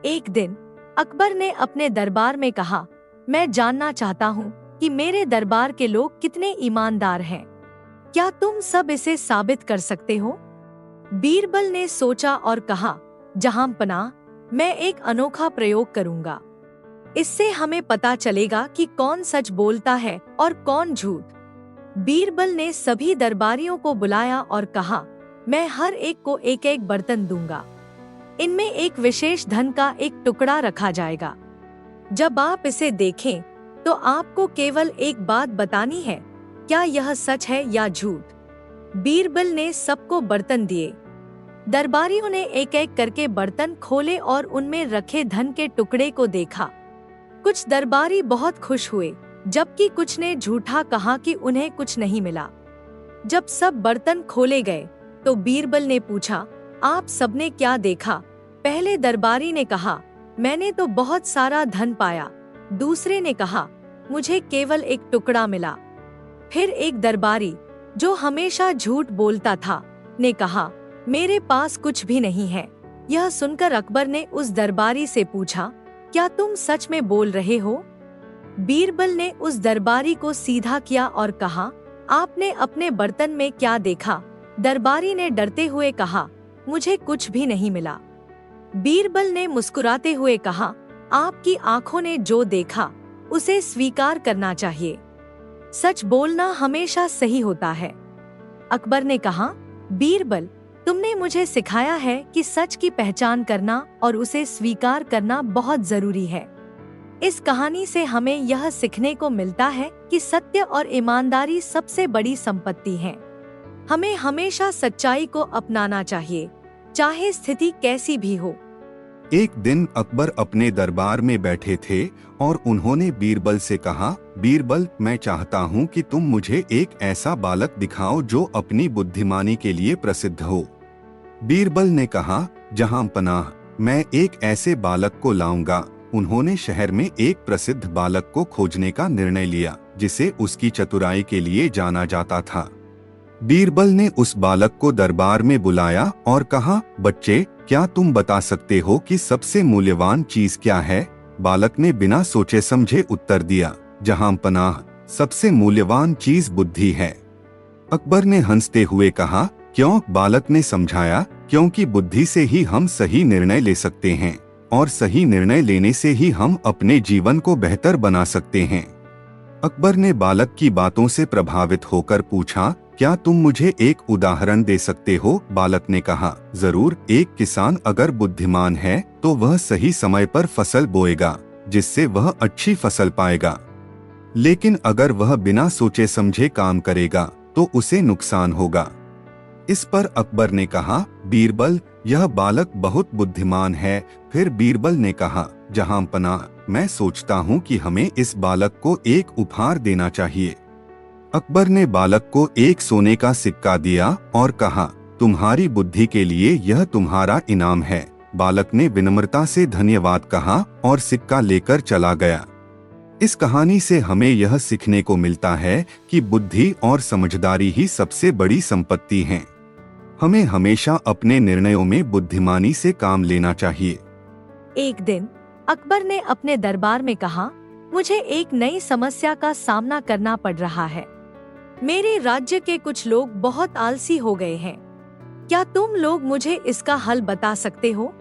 एक दिन अकबर ने अपने दरबार में कहा, मैं जानना चाहता हूँ कि मेरे दरबार के लोग कितने ईमानदार हैं। क्या तुम सब इसे साबित कर सकते हो? बीरबल ने सोचा और कहा, जहांपनाह, मैं एक अनोखा प्रयोग करूंगा। इससे हमें पता चलेगा कि कौन सच बोलता है और कौन झूठ। बीरबल ने सभी दरबारियों को बुलाया और कहा, मैं हर एक को एक एक बर्तन दूंगा। इनमें एक विशेष धन का एक टुकड़ा रखा जाएगा। जब आप इसे देखें तो आपको केवल एक बात बतानी है, क्या यह सच है या झूठ। बीरबल ने सबको बर्तन दिए। दरबारियों ने एक एक करके बर्तन खोले और उनमें रखे धन के टुकड़े को देखा। कुछ दरबारी बहुत खुश हुए, जबकि कुछ ने झूठा कहा कि उन्हें कुछ नहीं मिला। जब सब बर्तन खोले गए तो बीरबल ने पूछा, आप सबने क्या देखा? पहले दरबारी ने कहा, मैंने तो बहुत सारा धन पाया। दूसरे ने कहा, मुझे केवल एक टुकड़ा मिला। फिर एक दरबारी, जो हमेशा झूठ बोलता था, ने कहा, मेरे पास कुछ भी नहीं है। यह सुनकर अकबर ने उस दरबारी से पूछा, क्या तुम सच में बोल रहे हो? बीरबल ने उस दरबारी को सीधा किया और कहा, आपने अपने बर्तन में क्या देखा? दरबारी ने डरते हुए कहा, मुझे कुछ भी नहीं मिला। बीरबल ने मुस्कुराते हुए कहा, आपकी आंखों ने जो देखा उसे स्वीकार करना चाहिए। सच बोलना हमेशा सही होता है। अकबर ने कहा, बीरबल, तुमने मुझे सिखाया है कि सच की पहचान करना और उसे स्वीकार करना बहुत जरूरी है। इस कहानी से हमें यह सीखने को मिलता है कि सत्य और ईमानदारी सबसे बड़ी संपत्ति है। हमें हमेशा सच्चाई को अपनाना चाहिए, चाहे स्थिति कैसी भी हो। एक दिन अकबर अपने दरबार में बैठे थे और उन्होंने बीरबल से कहा, बीरबल, मैं चाहता हूँ कि तुम मुझे एक ऐसा बालक दिखाओ जो अपनी बुद्धिमानी के लिए प्रसिद्ध हो। बीरबल ने कहा, जहांपनाह, मैं एक ऐसे बालक को लाऊंगा। उन्होंने शहर में एक प्रसिद्ध बालक को खोजने का निर्णय लिया, जिसे उसकी चतुराई के लिए जाना जाता था। बीरबल ने उस बालक को दरबार में बुलाया और कहा, बच्चे, क्या तुम बता सकते हो कि सबसे मूल्यवान चीज क्या है? बालक ने बिना सोचे समझे उत्तर दिया, जहांपनाह, सबसे मूल्यवान चीज बुद्धि है। अकबर ने हंसते हुए कहा, क्यों? बालक ने समझाया, क्योंकि बुद्धि से ही हम सही निर्णय ले सकते हैं और सही निर्णय लेने से ही हम अपने जीवन को बेहतर बना सकते हैं। अकबर ने बालक की बातों से प्रभावित होकर पूछा, क्या तुम मुझे एक उदाहरण दे सकते हो? बालक ने कहा, जरूर। एक किसान अगर बुद्धिमान है तो वह सही समय पर फसल बोएगा, जिससे वह अच्छी फसल पाएगा। लेकिन अगर वह बिना सोचे समझे काम करेगा तो उसे नुकसान होगा। इस पर अकबर ने कहा, बीरबल, यह बालक बहुत बुद्धिमान है। फिर बीरबल ने कहा, जहांपनाह, मैं सोचता हूँ कि हमें इस बालक को एक उपहार देना चाहिए। अकबर ने बालक को एक सोने का सिक्का दिया और कहा, तुम्हारी बुद्धि के लिए यह तुम्हारा इनाम है। बालक ने विनम्रता से धन्यवाद कहा और सिक्का लेकर चला गया। इस कहानी से हमें यह सीखने को मिलता है कि बुद्धि और समझदारी ही सबसे बड़ी संपत्ति है। हमें हमेशा अपने निर्णयों में बुद्धिमानी से काम लेना चाहिए। एक दिन अकबर ने अपने दरबार में कहा, मुझे एक नई समस्या का सामना करना पड़ रहा है। मेरे राज्य के कुछ लोग बहुत आलसी हो गए हैं। क्या तुम लोग मुझे इसका हल बता सकते हो?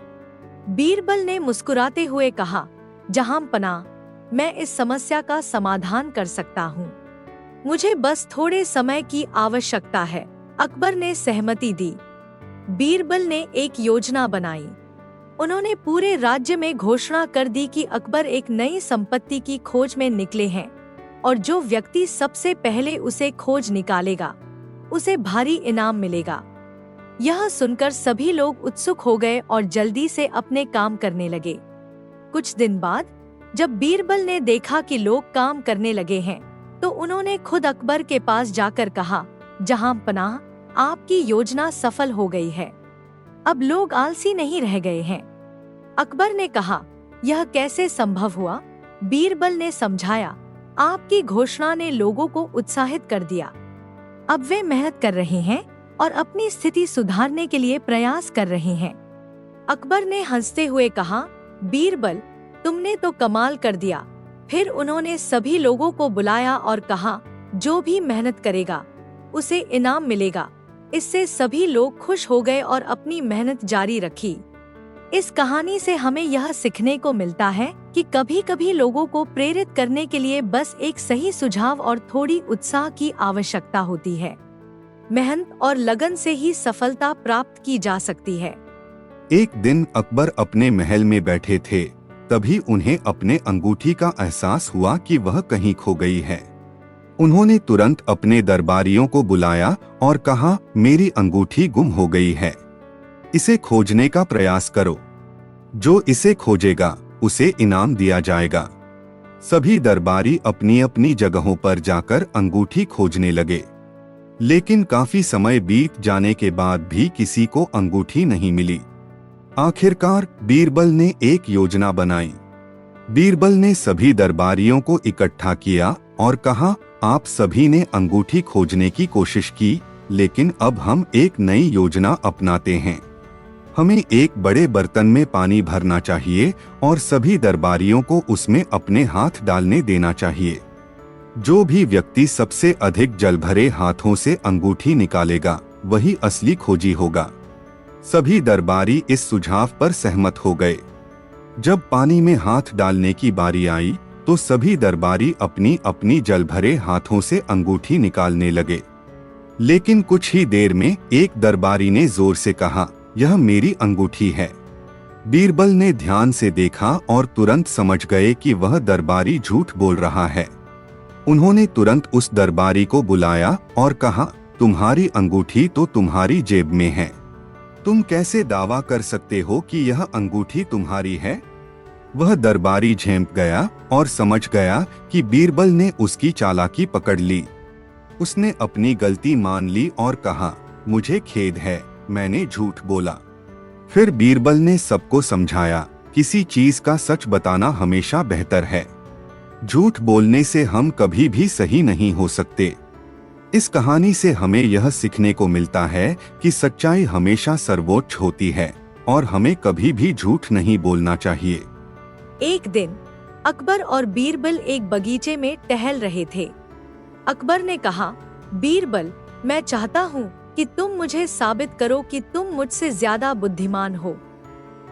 बीरबल ने मुस्कुराते हुए कहा, जहांपनाह, मैं इस समस्या का समाधान कर सकता हूँ। मुझे बस थोड़े समय की आवश्यकता है। अकबर ने सहमति दी। बीरबल ने एक योजना बनाई। उन्होंने पूरे राज्य में घोषणा कर दी कि अकबर एक नई संपत्ति की खोज में निकले हैं और जो व्यक्ति सबसे पहले उसे खोज निकालेगा उसे भारी इनाम मिलेगा। यह सुनकर सभी लोग उत्सुक हो गए और जल्दी से अपने काम करने लगे। कुछ दिन बाद जब बीरबल ने देखा कि लोग काम करने लगे हैं तो उन्होंने खुद अकबर के पास जाकर कहा, जहांपनाह, आपकी योजना सफल हो गई है। अब लोग आलसी नहीं रह गए हैं। अकबर ने कहा, यह कैसे संभव हुआ? बीरबल ने समझाया, आपकी घोषणा ने लोगों को उत्साहित कर दिया। अब वे मेहनत कर रहे हैं और अपनी स्थिति सुधारने के लिए प्रयास कर रहे हैं। अकबर ने हंसते हुए कहा, बीरबल, तुमने तो कमाल कर दिया। फिर उन्होंने सभी लोगों को बुलाया और कहा, जो भी मेहनत करेगा उसे इनाम मिलेगा। इससे सभी लोग खुश हो गए और अपनी मेहनत जारी रखी। इस कहानी से हमें यह सीखने को मिलता है कि कभी कभी लोगों को प्रेरित करने के लिए बस एक सही सुझाव और थोड़ी उत्साह की आवश्यकता होती है। मेहनत और लगन से ही सफलता प्राप्त की जा सकती है। एक दिन अकबर अपने महल में बैठे थे, तभी उन्हें अपने अंगूठी का एहसास हुआ कि वह कहीं खो गई है। उन्होंने तुरंत अपने दरबारियों को बुलाया और कहा, मेरी अंगूठी गुम हो गई है, इसे खोजने का प्रयास करो। जो इसे खोजेगा उसे इनाम दिया जाएगा। सभी दरबारी अपनी अपनी जगहों पर जाकर अंगूठी खोजने लगे, लेकिन काफी समय बीत जाने के बाद भी किसी को अंगूठी नहीं मिली। आखिरकार बीरबल ने एक योजना बनाई। बीरबल ने सभी दरबारियों को इकट्ठा किया और कहा, आप सभी ने अंगूठी खोजने की कोशिश की, लेकिन अब हम एक नई योजना अपनाते हैं। हमें एक बड़े बर्तन में पानी भरना चाहिए और सभी दरबारियों को उसमें अपने हाथ डालने देना चाहिए। जो भी व्यक्ति सबसे अधिक जल भरे हाथों से अंगूठी निकालेगा वही असली खोजी होगा। सभी दरबारी इस सुझाव पर सहमत हो गए। जब पानी में हाथ डालने की बारी आई तो सभी दरबारी अपनी अपनी जल भरे हाथों से अंगूठी निकालने लगे, लेकिन कुछ ही देर में एक दरबारी ने जोर से कहा, यह मेरी अंगूठी है। बीरबल ने ध्यान से देखा और तुरंत समझ गए कि वह दरबारी झूठ बोल रहा है। उन्होंने तुरंत उस दरबारी को बुलाया और कहा, तुम्हारी अंगूठी तो तुम्हारी जेब में है, तुम कैसे दावा कर सकते हो कि यह अंगूठी तुम्हारी है? वह दरबारी झेंप गया और समझ गया कि बीरबल ने उसकी चालाकी पकड़ ली। उसने अपनी गलती मान ली और कहा, मुझे खेद है, मैंने झूठ बोला। फिर बीरबल ने सबको समझाया, किसी चीज का सच बताना हमेशा बेहतर है। झूठ बोलने से हम कभी भी सही नहीं हो सकते। इस कहानी से हमें यह सीखने को मिलता है कि सच्चाई हमेशा सर्वोच्च होती है और हमें कभी भी झूठ नहीं बोलना चाहिए। एक दिन अकबर और बीरबल एक बगीचे में टहल रहे थे। अकबर ने कहा, बीरबल, मैं चाहता हूँ कि तुम मुझे साबित करो कि तुम मुझसे ज्यादा बुद्धिमान हो।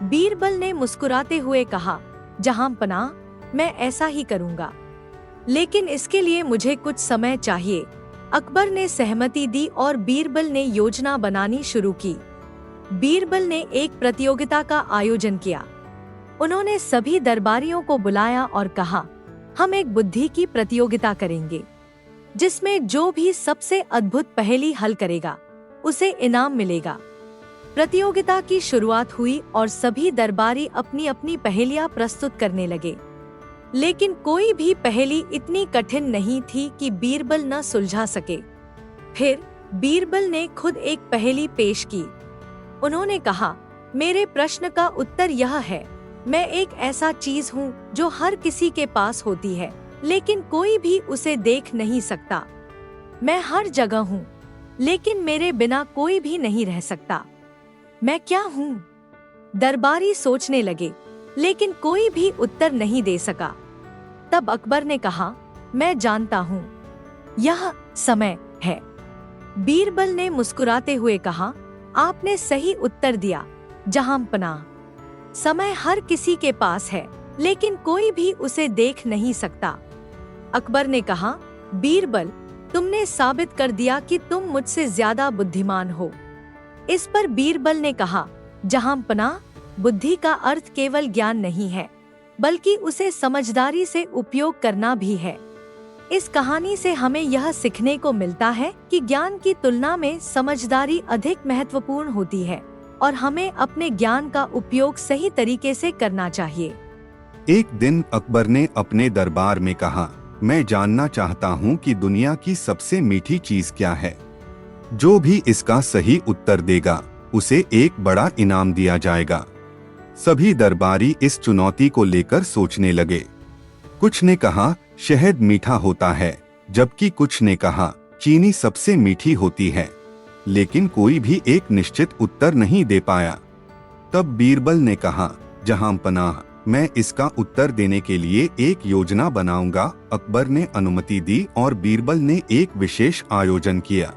बीरबल ने मुस्कुराते हुए कहा, जहां पनाह, मैं ऐसा ही करूँगा, लेकिन इसके लिए मुझे कुछ समय चाहिए। अकबर ने सहमति दी और बीरबल ने योजना बनानी शुरू की। बीरबल ने एक प्रतियोगिता का आयोजन किया। उन्होंने सभी दरबारियों को बुलाया और कहा, हम एक बुद्धि की प्रतियोगिता करेंगे, जिसमें जो भी सबसे अद्भुत पहेली हल करेगा उसे इनाम मिलेगा। प्रतियोगिता की शुरुआत हुई और सभी दरबारी अपनी अपनी पहेलियां प्रस्तुत करने लगे, लेकिन कोई भी पहेली इतनी कठिन नहीं थी कि बीरबल न सुलझा सके। फिर बीरबल ने खुद एक पहेली पेश की। उन्होंने कहा, मेरे प्रश्न का उत्तर यह है, मैं एक ऐसा चीज हूँ जो हर किसी के पास होती है, लेकिन कोई भी उसे देख नहीं सकता। मैं हर जगह हूँ, लेकिन मेरे बिना कोई भी नहीं रह सकता। मैं क्या हूँ? दरबारी सोचने लगे, लेकिन कोई भी उत्तर नहीं दे सका। तब अकबर ने कहा, मैं जानता हूँ, यह समय है। बीरबल ने मुस्कुराते हुए कहा, आपने सही उत्तर दिया, जहां पनाह। समय हर किसी के पास है, लेकिन कोई भी उसे देख नहीं सकता। अकबर ने कहा, बीरबल, तुमने साबित कर दिया कि तुम मुझसे ज्यादा बुद्धिमान हो। इस पर बीरबल ने कहा, जहां पनाह, बुद्धि का अर्थ केवल ज्ञान नहीं है, बल्कि उसे समझदारी से उपयोग करना भी है। इस कहानी से हमें यह सीखने को मिलता है कि ज्ञान की तुलना में समझदारी अधिक महत्वपूर्ण होती है और हमें अपने ज्ञान का उपयोग सही तरीके से करना चाहिए। एक दिन अकबर ने अपने दरबार में कहा, मैं जानना चाहता हूँ कि दुनिया की सबसे मीठी चीज क्या है। जो भी इसका सही उत्तर देगा उसे एक बड़ा इनाम दिया जाएगा। सभी दरबारी इस चुनौती को लेकर सोचने लगे। कुछ ने कहा, शहद मीठा होता है, जबकि कुछ ने कहा, चीनी सबसे मीठी होती है, लेकिन कोई भी एक निश्चित उत्तर नहीं दे पाया। तब बीरबल ने कहा, जहां पनाह, मैं इसका उत्तर देने के लिए एक योजना बनाऊंगा। अकबर ने अनुमति दी और बीरबल ने एक विशेष आयोजन किया।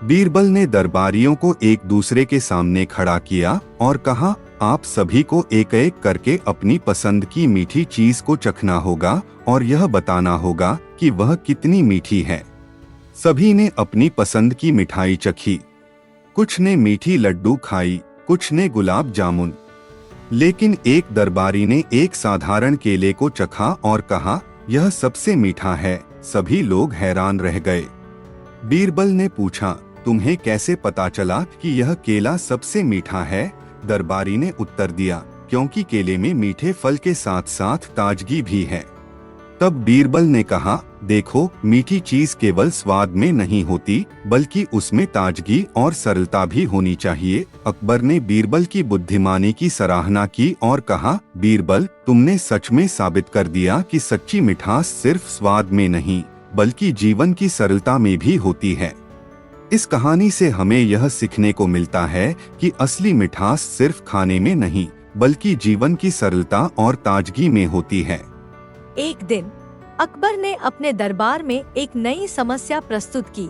बीरबल ने दरबारियों को एक दूसरे के सामने खड़ा किया और कहा, आप सभी को एक एक करके अपनी पसंद की मीठी चीज को चखना होगा और यह बताना होगा कि वह कितनी मीठी है। सभी ने अपनी पसंद की मिठाई चखी। कुछ ने मीठी लड्डू खाई, कुछ ने गुलाब जामुन। लेकिन एक दरबारी ने एक साधारण केले को चखा और कहा, यह सबसे मीठा है। सभी लोग हैरान रह गए। बीरबल ने पूछा, तुम्हें कैसे पता चला कि यह केला सबसे मीठा है? दरबारी ने उत्तर दिया, क्योंकि केले में मीठे फल के साथ साथ ताजगी भी है। तब बीरबल ने कहा, देखो, मीठी चीज केवल स्वाद में नहीं होती, बल्कि उसमें ताजगी और सरलता भी होनी चाहिए। अकबर ने बीरबल की बुद्धिमानी की सराहना की और कहा, बीरबल, तुमने सच में साबित कर दिया कि सच्ची मिठास सिर्फ स्वाद में नहीं, बल्कि जीवन की सरलता में भी होती है। इस कहानी से हमें यह सीखने को मिलता है कि असली मिठास सिर्फ खाने में नहीं, बल्कि जीवन की सरलता और ताजगी में होती है। एक दिन अकबर ने अपने दरबार में एक नई समस्या प्रस्तुत की।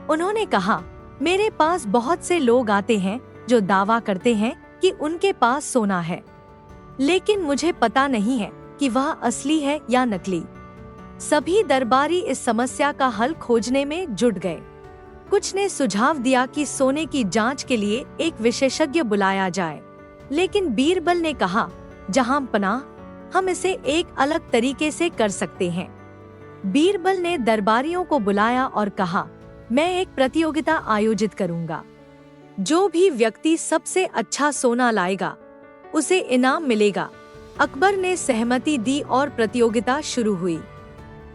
उन्होंने कहा, मेरे पास बहुत से लोग आते हैं जो दावा करते हैं कि उनके पास सोना है, लेकिन मुझे पता नहीं है कि वह असली है या नकली। सभी दरबारी इस समस्या का हल खोजने में जुट गए। कुछ ने सुझाव दिया कि सोने की जांच के लिए एक विशेषज्ञ बुलाया जाए, लेकिन बीरबल ने कहा, जहां पनाह, हम इसे एक अलग तरीके से कर सकते हैं। बीरबल ने दरबारियों को बुलाया और कहा, मैं एक प्रतियोगिता आयोजित करूंगा। जो भी व्यक्ति सबसे अच्छा सोना लाएगा, उसे इनाम मिलेगा। अकबर ने सहमति दी और प्रतियोगिता शुरू हुई।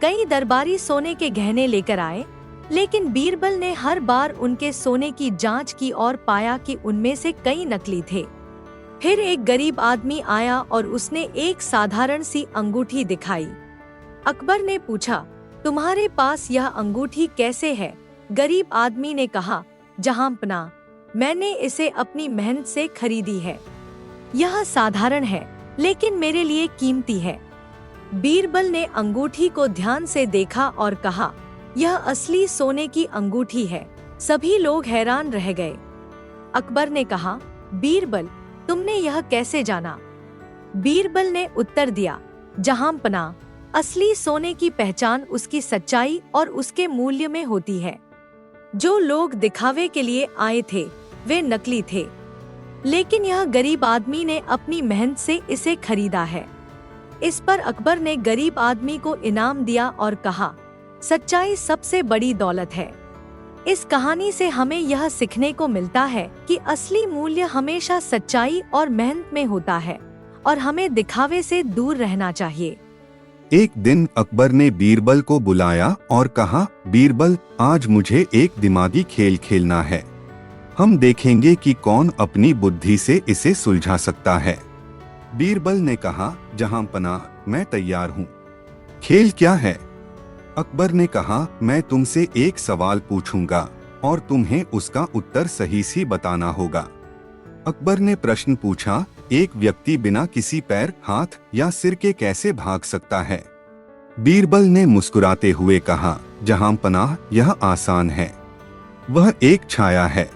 कई दरबारी सोने के गहने लेकर आए, लेकिन बीरबल ने हर बार उनके सोने की जांच की और पाया कि उनमें से कई नकली थे। फिर एक गरीब आदमी आया और उसने एक साधारण सी अंगूठी दिखाई। अकबर ने पूछा, तुम्हारे पास यह अंगूठी कैसे है? गरीब आदमी ने कहा, जहांपना, मैंने इसे अपनी मेहनत से खरीदी है। यह साधारण है, लेकिन मेरे लिए कीमती है। बीरबल ने अंगूठी को ध्यान से देखा और कहा, यह असली सोने की अंगूठी है। सभी लोग हैरान रह गए। अकबर ने कहा, बीरबल, तुमने यह कैसे जाना? बीरबल ने उत्तर दिया, जहांपना, असली सोने की पहचान उसकी सच्चाई और उसके मूल्य में होती है। जो लोग दिखावे के लिए आए थे, वे नकली थे, लेकिन यह गरीब आदमी ने अपनी मेहनत से इसे खरीदा है। इस पर अकबर ने गरीब आदमी को इनाम दिया और कहा, सच्चाई सबसे बड़ी दौलत है। इस कहानी से हमें यह सीखने को मिलता है कि असली मूल्य हमेशा सच्चाई और मेहनत में होता है और हमें दिखावे से दूर रहना चाहिए। एक दिन अकबर ने बीरबल को बुलाया और कहा, बीरबल, आज मुझे एक दिमागी खेल खेलना है। हम देखेंगे कि कौन अपनी बुद्धि से इसे सुलझा सकता है। बीरबल ने कहा, जहांपना, मैं तैयार हूँ। खेल क्या है? अकबर ने कहा, मैं तुमसे एक सवाल पूछूंगा और तुम्हें उसका उत्तर सही से बताना होगा। अकबर ने प्रश्न पूछा, एक व्यक्ति बिना किसी पैर, हाथ या सिर के कैसे भाग सकता है? बीरबल ने मुस्कुराते हुए कहा, जहांपनाह, यह आसान है। वह एक छाया है।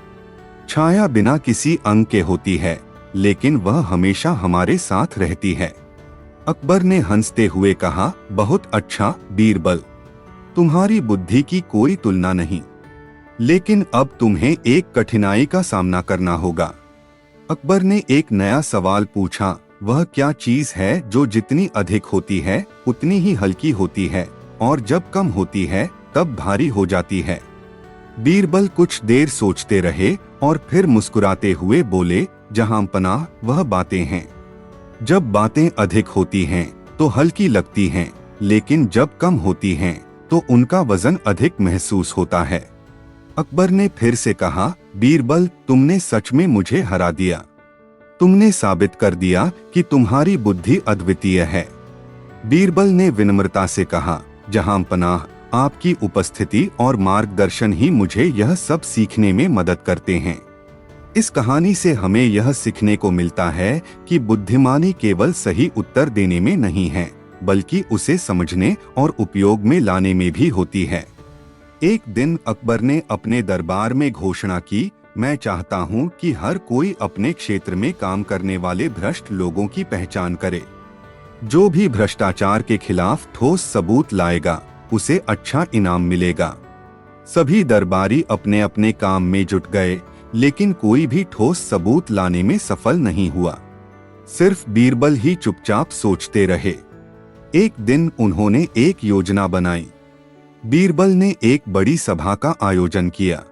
छाया बिना किसी अंग के होती है, लेकिन वह हमेशा हमारे साथ रहती है। अकबर ने हंसते हुए कहा, बहुत अच्छा बीरबल, तुम्हारी बुद्धि की कोई तुलना नहीं, लेकिन अब तुम्हें एक कठिनाई का सामना करना होगा। अकबर ने एक नया सवाल पूछा, वह क्या चीज है जो जितनी अधिक होती है उतनी ही हल्की होती है और जब कम होती है तब भारी हो जाती है? बीरबल कुछ देर सोचते रहे और फिर मुस्कुराते हुए बोले, जहांपनाह, वह बातें हैं। जब बातें अधिक होती हैं तो हल्की लगती हैं, लेकिन जब कम होती हैं तो उनका वजन अधिक महसूस होता है। अकबर ने फिर से कहा, बीरबल, तुमने सच में मुझे हरा दिया। तुमने साबित कर दिया कि तुम्हारी बुद्धि अद्वितीय है। बीरबल ने विनम्रता से कहा, जहांपनाह, आपकी उपस्थिति और मार्गदर्शन ही मुझे यह सब सीखने में मदद करते हैं। इस कहानी से हमें यह सीखने को मिलता है कि बुद्धिमानी केवल सही उत्तर देने में नहीं है, बल्कि उसे समझने और उपयोग में लाने में भी होती है। एक दिन अकबर ने अपने दरबार में घोषणा की, मैं चाहता हूँ कि हर कोई अपने क्षेत्र में काम करने वाले भ्रष्ट लोगों की पहचान करे। जो भी भ्रष्टाचार के खिलाफ ठोस सबूत लाएगा, उसे अच्छा इनाम मिलेगा। सभी दरबारी अपने अपने काम में जुट गए, लेकिन कोई भी ठोस सबूत लाने में सफल नहीं हुआ। सिर्फ बीरबल ही चुपचाप सोचते रहे। एक दिन उन्होंने एक योजना बनाई। बीरबल ने एक बड़ी सभा का आयोजन किया।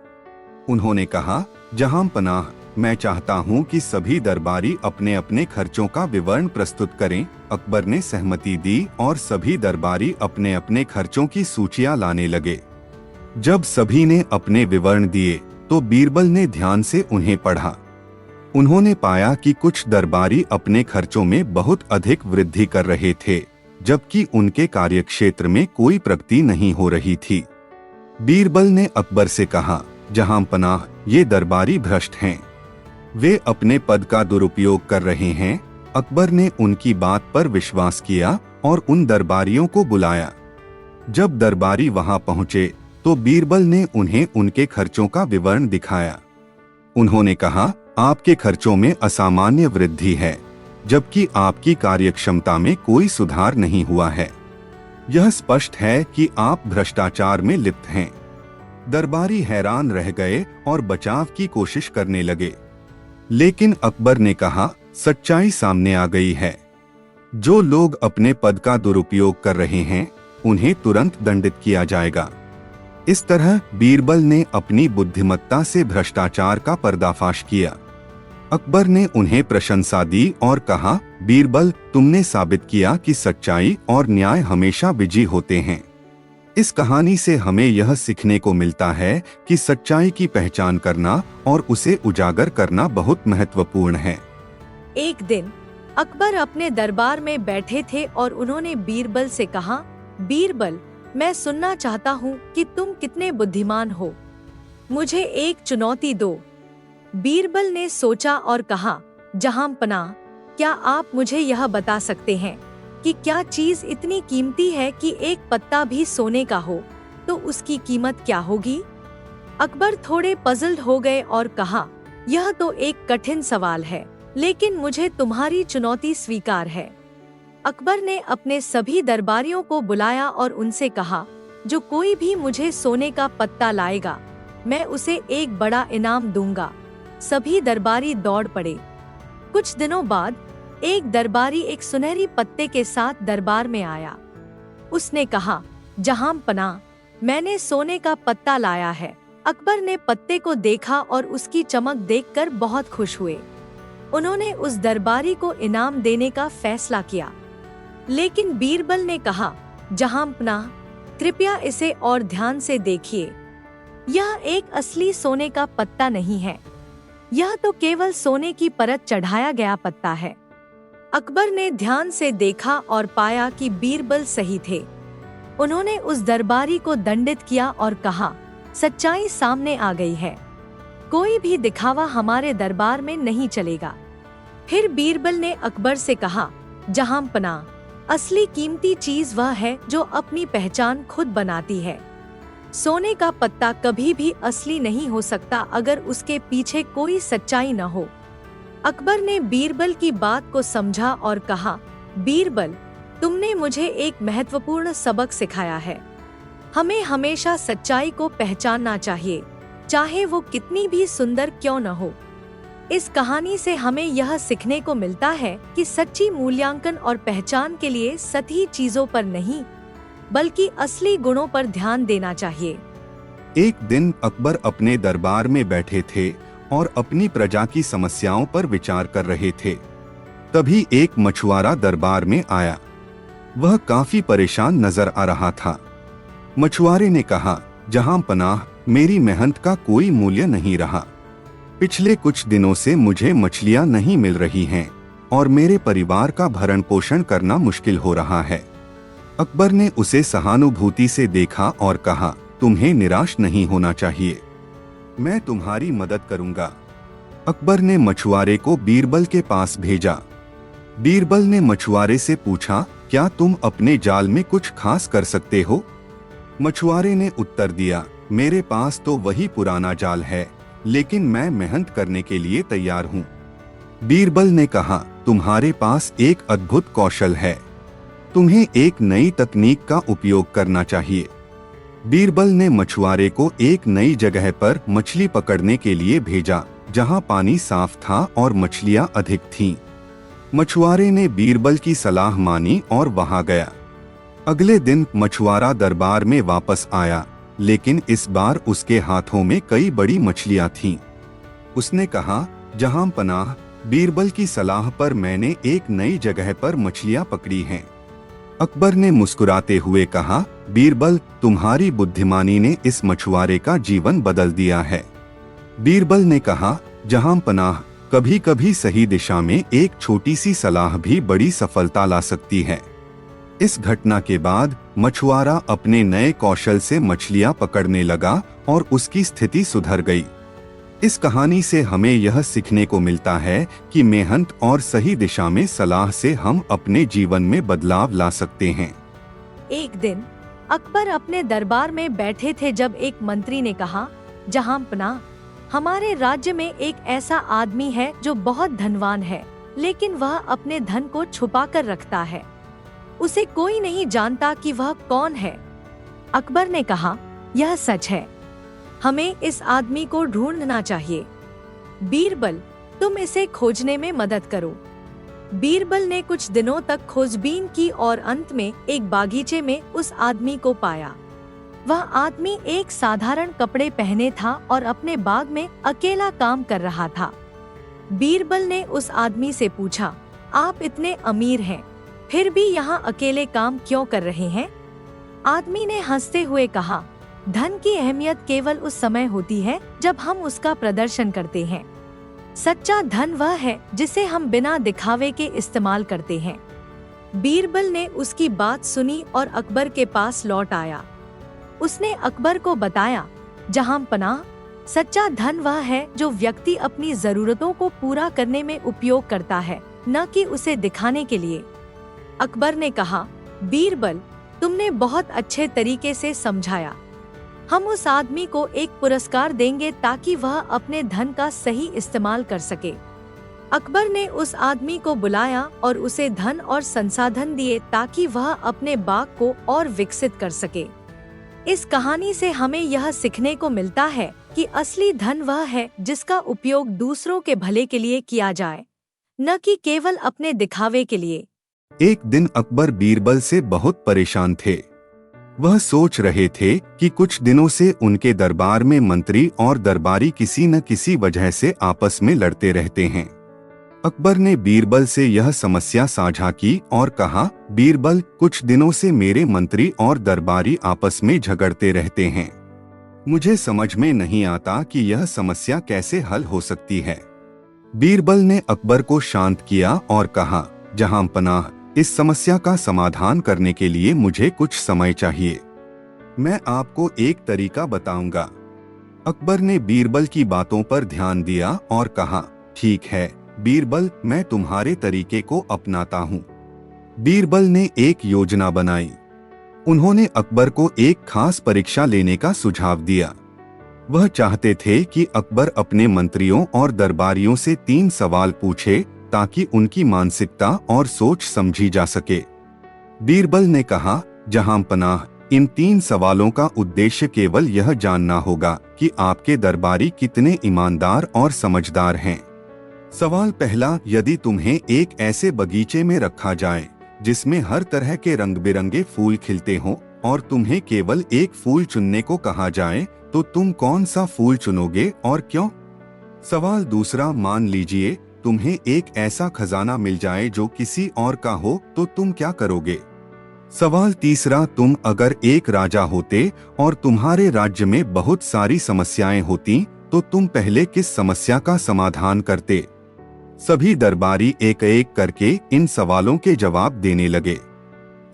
उन्होंने कहा, जहां पनाह, मैं चाहता हूं कि सभी दरबारी अपने अपने खर्चों का विवरण प्रस्तुत करें। अकबर ने सहमति दी और सभी दरबारी अपने अपने खर्चों की सूचियां लाने लगे। जब सभी ने अपने विवरण दिए तो बीरबल ने ध्यान से उन्हें पढ़ा। उन्होंने पाया कि कुछ दरबारी अपने खर्चों में बहुत अधिक वृद्धि कर रहे थे, जबकि उनके कार्यक्षेत्र में कोई प्रगति नहीं हो रही थी। बीरबल ने अकबर से कहा, जहां पनाह, ये दरबारी भ्रष्ट हैं। वे अपने पद का दुरुपयोग कर रहे हैं। अकबर ने उनकी बात पर विश्वास किया और उन दरबारियों को बुलाया। जब दरबारी वहां पहुंचे तो बीरबल ने उन्हें उनके खर्चों का विवरण दिखाया। उन्होंने कहा, आपके खर्चों में असामान्य वृद्धि है, जबकि आपकी कार्यक्षमता में कोई सुधार नहीं हुआ है। यह स्पष्ट है कि आप भ्रष्टाचार में लिप्त हैं। दरबारी हैरान रह गए और बचाव की कोशिश करने लगे, लेकिन अकबर ने कहा, सच्चाई सामने आ गई है। जो लोग अपने पद का दुरुपयोग कर रहे हैं, उन्हें तुरंत दंडित किया जाएगा। इस तरह बीरबल ने अपनी बुद्धिमत्ता से भ्रष्टाचार का पर्दाफाश किया। अकबर ने उन्हें प्रशंसा दी और कहा, बीरबल, तुमने साबित किया कि सच्चाई और न्याय हमेशा विजयी होते हैं। इस कहानी से हमें यह सीखने को मिलता है कि सच्चाई की पहचान करना और उसे उजागर करना बहुत महत्वपूर्ण है। एक दिन अकबर अपने दरबार में बैठे थे और उन्होंने बीरबल से कहा, बीरबल, मैं सुनना चाहता हूँ कि तुम कितने बुद्धिमान हो। मुझे एक चुनौती दो। बीरबल ने सोचा और कहा, जहां पनाह, क्या आप मुझे यह बता सकते हैं कि क्या चीज इतनी कीमती है कि एक पत्ता भी सोने का हो तो उसकी कीमत क्या होगी? अकबर थोड़े पजल्ड हो गए और कहा, यह तो एक कठिन सवाल है, लेकिन मुझे तुम्हारी चुनौती स्वीकार है। अकबर ने अपने सभी दरबारियों को बुलाया और उनसे कहा, जो कोई भी मुझे सोने का पत्ता लाएगा, मैं उसे एक बड़ा इनाम दूंगा। सभी दरबारी दौड़ पड़े। कुछ दिनों बाद एक दरबारी एक सुनहरी पत्ते के साथ दरबार में आया। उसने कहा, जहां पनाह, मैंने सोने का पत्ता लाया है। अकबर ने पत्ते को देखा और उसकी चमक देखकर बहुत खुश हुए। उन्होंने उस दरबारी को इनाम देने का फैसला किया, लेकिन बीरबल ने कहा, जहां पनाह, कृपया इसे और ध्यान से देखिए। यह एक असली सोने का पत्ता नहीं है, यह तो केवल सोने की परत चढ़ाया गया पत्ता है। अकबर ने ध्यान से देखा और पाया कि बीरबल सही थे। उन्होंने उस दरबारी को दंडित किया और कहा, सच्चाई सामने आ गई है। कोई भी दिखावा हमारे दरबार में नहीं चलेगा। फिर बीरबल ने अकबर से कहा, जहां पनाह, असली कीमती चीज वह है जो अपनी पहचान खुद बनाती है। सोने का पत्ता कभी भी असली नहीं हो सकता अगर उसके पीछे कोई सच्चाई न हो। अकबर ने बीरबल की बात को समझा और कहा, बीरबल, तुमने मुझे एक महत्वपूर्ण सबक सिखाया है। हमें हमेशा सच्चाई को पहचानना चाहिए, चाहे वो कितनी भी सुंदर क्यों न हो। इस कहानी से हमें यह सीखने को मिलता है कि सच्ची मूल्यांकन और पहचान के लिए सतही चीजों पर नहीं, बल्कि असली गुणों पर ध्यान देना चाहिए। एक दिन अकबर अपने दरबार में बैठे थे और अपनी प्रजा की समस्याओं पर विचार कर रहे थे। तभी एक मछुआरा दरबार में आया। वह काफी परेशान नजर आ रहा था। मछुआरे ने कहा, जहां पनाह, मेरी मेहनत का कोई मूल्य नहीं रहा। पिछले कुछ दिनों से मुझे मछलियां नहीं मिल रही हैं और मेरे परिवार का भरण पोषण करना मुश्किल हो रहा है। अकबर ने उसे सहानुभूति से देखा और कहा, तुम्हें निराश नहीं होना चाहिए, मैं तुम्हारी मदद करूंगा। अकबर ने मछुआरे को बीरबल के पास भेजा। बीरबल ने मछुआरे से पूछा, क्या तुम अपने जाल में कुछ खास कर सकते हो? मछुआरे ने उत्तर दिया, मेरे पास तो वही पुराना जाल है, लेकिन मैं मेहनत करने के लिए तैयार हूँ। बीरबल ने कहा, तुम्हारे पास एक अद्भुत कौशल है, तुम्हें एक नई तकनीक का उपयोग करना चाहिए। बीरबल ने मछुआरे को एक नई जगह पर मछली पकड़ने के लिए भेजा, जहां पानी साफ था और मछलियां अधिक थीं। मछुआरे ने बीरबल की सलाह मानी और वहां गया। अगले दिन मछुआरा दरबार में वापस आया, लेकिन इस बार उसके हाथों में कई बड़ी मछलियां थीं। उसने कहा, जहां पनाह, बीरबल की सलाह पर मैंने एक नई जगह पर मछलियां पकड़ी हैं। अकबर ने मुस्कुराते हुए कहा, बीरबल, तुम्हारी बुद्धिमानी ने इस मछुआरे का जीवन बदल दिया है। बीरबल ने कहा, जहां पनाह, कभी कभी सही दिशा में एक छोटी सी सलाह भी बड़ी सफलता ला सकती है। इस घटना के बाद मछुआरा अपने नए कौशल से मछलियां पकड़ने लगा और उसकी स्थिति सुधर गई। इस कहानी से हमें यह सीखने को मिलता है कि मेहनत और सही दिशा में सलाह से हम अपने जीवन में बदलाव ला सकते हैं। एक दिन अकबर अपने दरबार में बैठे थे जब एक मंत्री ने कहा, जहांपनाह, हमारे राज्य में एक ऐसा आदमी है जो बहुत धनवान है, लेकिन वह अपने धन को छुपा कर रखता है। उसे कोई नहीं जानता कि वह कौन है। अकबर ने कहा, यह सच है, हमें इस आदमी को ढूंढना चाहिए। बीरबल, तुम इसे खोजने में मदद करो। बीरबल ने कुछ दिनों तक खोजबीन की और अंत में एक बागीचे में उस आदमी को पाया। वह आदमी एक साधारण कपड़े पहने था और अपने बाग में अकेला काम कर रहा था। बीरबल ने उस आदमी से पूछा, आप इतने अमीर हैं, फिर भी यहाँ अकेले काम क्यों कर रहे हैं? आदमी ने हंसते हुए कहा, धन की अहमियत केवल उस समय होती है जब हम उसका प्रदर्शन करते हैं। सच्चा धन वह है जिसे हम बिना दिखावे के इस्तेमाल करते हैं। बीरबल ने उसकी बात सुनी और अकबर के पास लौट आया। उसने अकबर को बताया, जहांपनाह, सच्चा धन वह है जो व्यक्ति अपनी जरूरतों को पूरा करने में उपयोग करता है, न कि उसे दिखाने के लिए। अकबर ने कहा, बीरबल, तुमने बहुत अच्छे तरीके से समझाया। हम उस आदमी को एक पुरस्कार देंगे ताकि वह अपने धन का सही इस्तेमाल कर सके। अकबर ने उस आदमी को बुलाया और उसे धन और संसाधन दिए ताकि वह अपने बाग को और विकसित कर सके। इस कहानी से हमें यह सीखने को मिलता है कि असली धन वह है जिसका उपयोग दूसरों के भले के लिए किया जाए, न कि केवल अपने दिखावे के लिए। एक दिन अकबर बीरबल से बहुत परेशान थे। वह सोच रहे थे कि कुछ दिनों से उनके दरबार में मंत्री और दरबारी किसी न किसी वजह से आपस में लड़ते रहते हैं। अकबर ने बीरबल से यह समस्या साझा की और कहा, बीरबल, कुछ दिनों से मेरे मंत्री और दरबारी आपस में झगड़ते रहते हैं। मुझे समझ में नहीं आता कि यह समस्या कैसे हल हो सकती है। बीरबल ने अकबर को शांत किया और कहा, जहांपनाह, इस समस्या का समाधान करने के लिए मुझे कुछ समय चाहिए। मैं आपको एक तरीका बताऊंगा। अकबर ने बीरबल की बातों पर ध्यान दिया और कहा, ठीक है बीरबल, मैं तुम्हारे तरीके को अपनाता हूँ। बीरबल ने एक योजना बनाई। उन्होंने अकबर को एक खास परीक्षा लेने का सुझाव दिया। वह चाहते थे कि अकबर अपने मंत्रियों और दरबारियों से 3 सवाल पूछे ताकि उनकी मानसिकता और सोच समझी जा सके। बीरबल ने कहा, जहांपनाह, इन 3 सवालों का उद्देश्य केवल यह जानना होगा कि आपके दरबारी कितने ईमानदार और समझदार हैं। सवाल पहला, यदि तुम्हें एक ऐसे बगीचे में रखा जाए जिसमें हर तरह के रंग बिरंगे फूल खिलते हों और तुम्हें केवल एक फूल चुनने को कहा जाए, तो तुम कौन सा फूल चुनोगे और क्यों? सवाल दूसरा, मान लीजिए तुम्हें एक ऐसा खजाना मिल जाए जो किसी और का हो, तो तुम क्या करोगे? सवाल तीसरा, तुम अगर एक राजा होते और तुम्हारे राज्य में बहुत सारी समस्याएं होती, तो तुम पहले किस समस्या का समाधान करते? सभी दरबारी एक एक करके इन सवालों के जवाब देने लगे।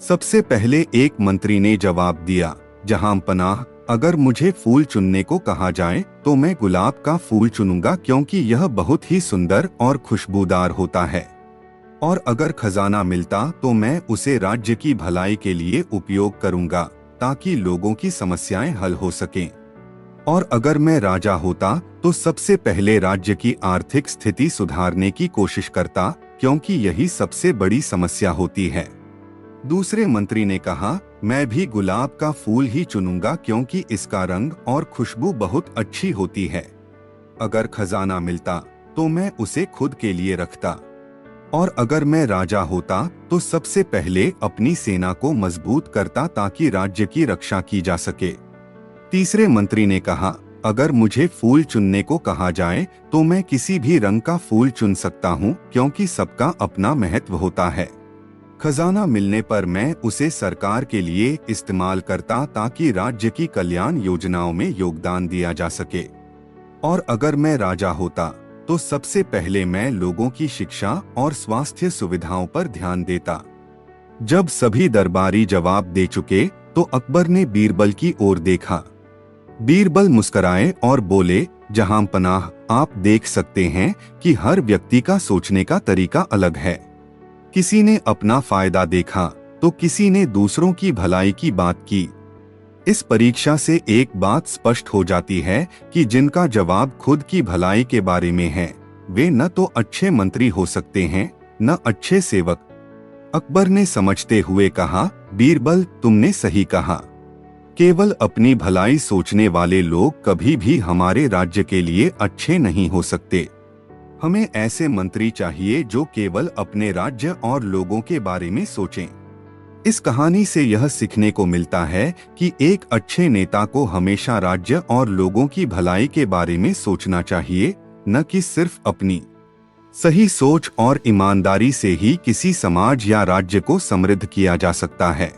सबसे पहले एक मंत्री ने जवाब दिया, जहांपनाह, अगर मुझे फूल चुनने को कहा जाए तो मैं गुलाब का फूल चुनूंगा, क्योंकि यह बहुत ही सुंदर और खुशबूदार होता है। और अगर खजाना मिलता तो मैं उसे राज्य की भलाई के लिए उपयोग करूंगा, ताकि लोगों की समस्याएं हल हो सकें। और अगर मैं राजा होता तो सबसे पहले राज्य की आर्थिक स्थिति सुधारने की कोशिश करता, क्योंकि यही सबसे बड़ी समस्या होती है। दूसरे मंत्री ने कहा, मैं भी गुलाब का फूल ही चुनूंगा, क्योंकि इसका रंग और खुशबू बहुत अच्छी होती है। अगर खजाना मिलता तो मैं उसे खुद के लिए रखता। और अगर मैं राजा होता तो सबसे पहले अपनी सेना को मजबूत करता, ताकि राज्य की रक्षा की जा सके। तीसरे मंत्री ने कहा, अगर मुझे फूल चुनने को कहा जाए तो मैं किसी भी रंग का फूल चुन सकता हूँ, क्योंकि सबका अपना महत्व होता है। खजाना मिलने पर मैं उसे सरकार के लिए इस्तेमाल करता, ताकि राज्य की कल्याण योजनाओं में योगदान दिया जा सके। और अगर मैं राजा होता तो सबसे पहले मैं लोगों की शिक्षा और स्वास्थ्य सुविधाओं पर ध्यान देता। जब सभी दरबारी जवाब दे चुके तो अकबर ने बीरबल की ओर देखा। बीरबल मुस्कुराए और बोले, जहांपनाह, आप देख सकते हैं कि हर व्यक्ति का सोचने का तरीका अलग है। किसी ने अपना फायदा देखा तो किसी ने दूसरों की भलाई की बात की। इस परीक्षा से एक बात स्पष्ट हो जाती है कि जिनका जवाब खुद की भलाई के बारे में है, वे न तो अच्छे मंत्री हो सकते हैं, न अच्छे सेवक। अकबर ने समझते हुए कहा, बीरबल, तुमने सही कहा। केवल अपनी भलाई सोचने वाले लोग कभी भी हमारे राज्य के लिए अच्छे नहीं हो सकते। हमें ऐसे मंत्री चाहिए जो केवल अपने राज्य और लोगों के बारे में सोचें। इस कहानी से यह सीखने को मिलता है कि एक अच्छे नेता को हमेशा राज्य और लोगों की भलाई के बारे में सोचना चाहिए, न कि सिर्फ अपनी। सही सोच और ईमानदारी से ही किसी समाज या राज्य को समृद्ध किया जा सकता है।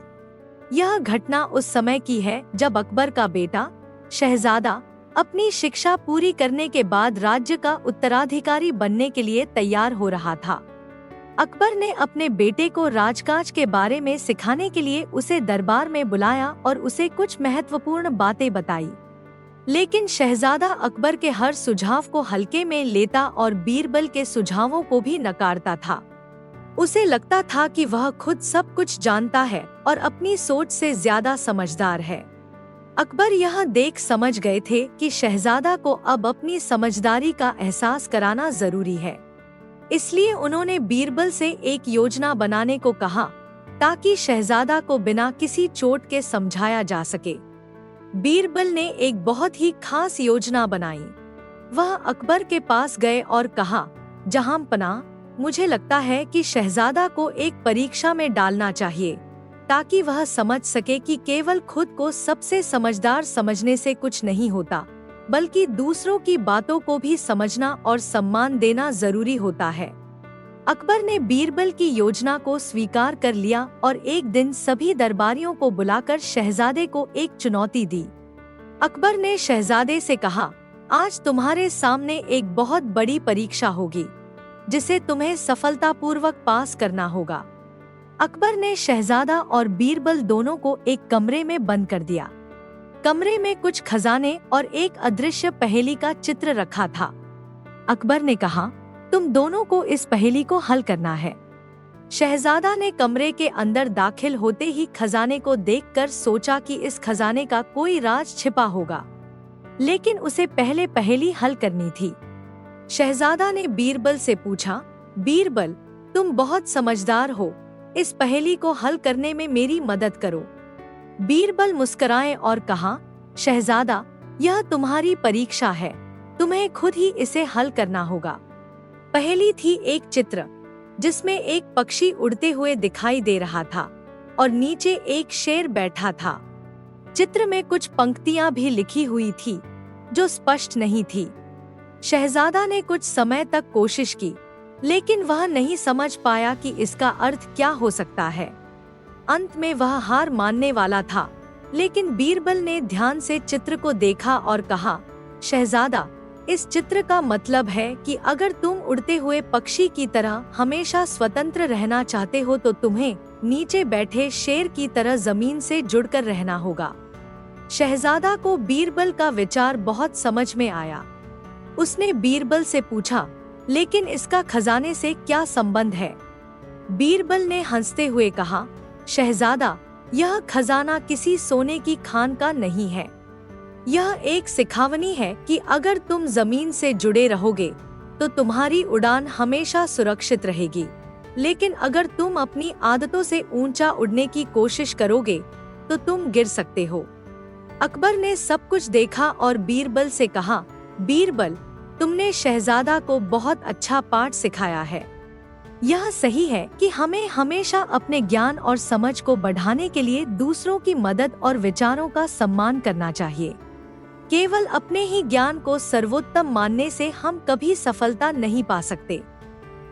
यह घटना उस समय की है जब अकबर का बेटा शहजादा अपनी शिक्षा पूरी करने के बाद राज्य का उत्तराधिकारी बनने के लिए तैयार हो रहा था। अकबर ने अपने बेटे को राजकाज के बारे में सिखाने के लिए उसे दरबार में बुलाया और उसे कुछ महत्वपूर्ण बातें बताई। लेकिन शहजादा अकबर के हर सुझाव को हल्के में लेता और बीरबल के सुझावों को भी नकारता था। उसे लगता था कि वह खुद सब कुछ जानता है और अपनी सोच से ज्यादा समझदार है। अकबर यह देख समझ गए थे कि शहजादा को अब अपनी समझदारी का एहसास कराना जरूरी है। इसलिए उन्होंने बीरबल से एक योजना बनाने को कहा, ताकि शहजादा को बिना किसी चोट के समझाया जा सके। बीरबल ने एक बहुत ही खास योजना बनाई। वह अकबर के पास गए और कहा, जहांपनाह, मुझे लगता है कि शहजादा को एक परीक्षा में डालना चाहिए, ताकि वह समझ सके कि केवल खुद को सबसे समझदार समझने से कुछ नहीं होता, बल्कि दूसरों की बातों को भी समझना और सम्मान देना जरूरी होता है। अकबर ने बीरबल की योजना को स्वीकार कर लिया और एक दिन सभी दरबारियों को बुलाकर शहजादे को एक चुनौती दी। अकबर ने शहजादे से कहा, आज तुम्हारे सामने एक बहुत बड़ी परीक्षा होगी, जिसे तुम्हें सफलतापूर्वक पास करना होगा। अकबर ने शहजादा और बीरबल दोनों को एक कमरे में बंद कर दिया। कमरे में कुछ खजाने और एक अदृश्य पहेली का चित्र रखा था। अकबर ने कहा, तुम दोनों को इस पहेली को हल करना है। शहजादा ने कमरे के अंदर दाखिल होते ही खजाने को देखकर सोचा कि इस खजाने का कोई राज छिपा होगा, लेकिन उसे पहले पहेली हल करनी थी। शहजादा ने बीरबल से पूछा, बीरबल, तुम बहुत समझदार हो, इस पहेली को हल करने में मेरी मदद करो। बीरबल मुस्कुराए और कहा, शहजादा, यह तुम्हारी परीक्षा है, तुम्हें खुद ही इसे हल करना होगा। पहेली थी एक चित्र, जिसमें एक पक्षी उड़ते हुए दिखाई दे रहा था और नीचे एक शेर बैठा था। चित्र में कुछ पंक्तियां भी लिखी हुई थी, जो स्पष्ट नहीं थी। शहजादा ने कुछ समय तक कोशिश की, लेकिन वह नहीं समझ पाया कि इसका अर्थ क्या हो सकता है। अंत में वह हार मानने वाला था, लेकिन बीरबल ने ध्यान से चित्र को देखा और कहा, शहजादा, इस चित्र का मतलब है कि अगर तुम उड़ते हुए पक्षी की तरह हमेशा स्वतंत्र रहना चाहते हो तो तुम्हें नीचे बैठे शेर की तरह जमीन से जुड़कर रहना होगा। शहजादा को बीरबल का विचार बहुत समझ में आया। उसने बीरबल से पूछा, लेकिन इसका खजाने से क्या संबंध है? बीरबल ने हंसते हुए कहा, शहजादा, यह खजाना किसी सोने की खान का नहीं है। यह एक सिखावनी है कि अगर तुम जमीन से जुड़े रहोगे तो तुम्हारी उड़ान हमेशा सुरक्षित रहेगी, लेकिन अगर तुम अपनी आदतों से ऊंचा उड़ने की कोशिश करोगे तो तुम गिर सकते हो। अकबर ने सब कुछ देखा और बीरबल से कहा, बीरबल, तुमने शहजादा को बहुत अच्छा पाठ सिखाया है। यह सही है कि हमें हमेशा अपने ज्ञान और समझ को बढ़ाने के लिए दूसरों की मदद और विचारों का सम्मान करना चाहिए। केवल अपने ही ज्ञान को सर्वोत्तम मानने से हम कभी सफलता नहीं पा सकते।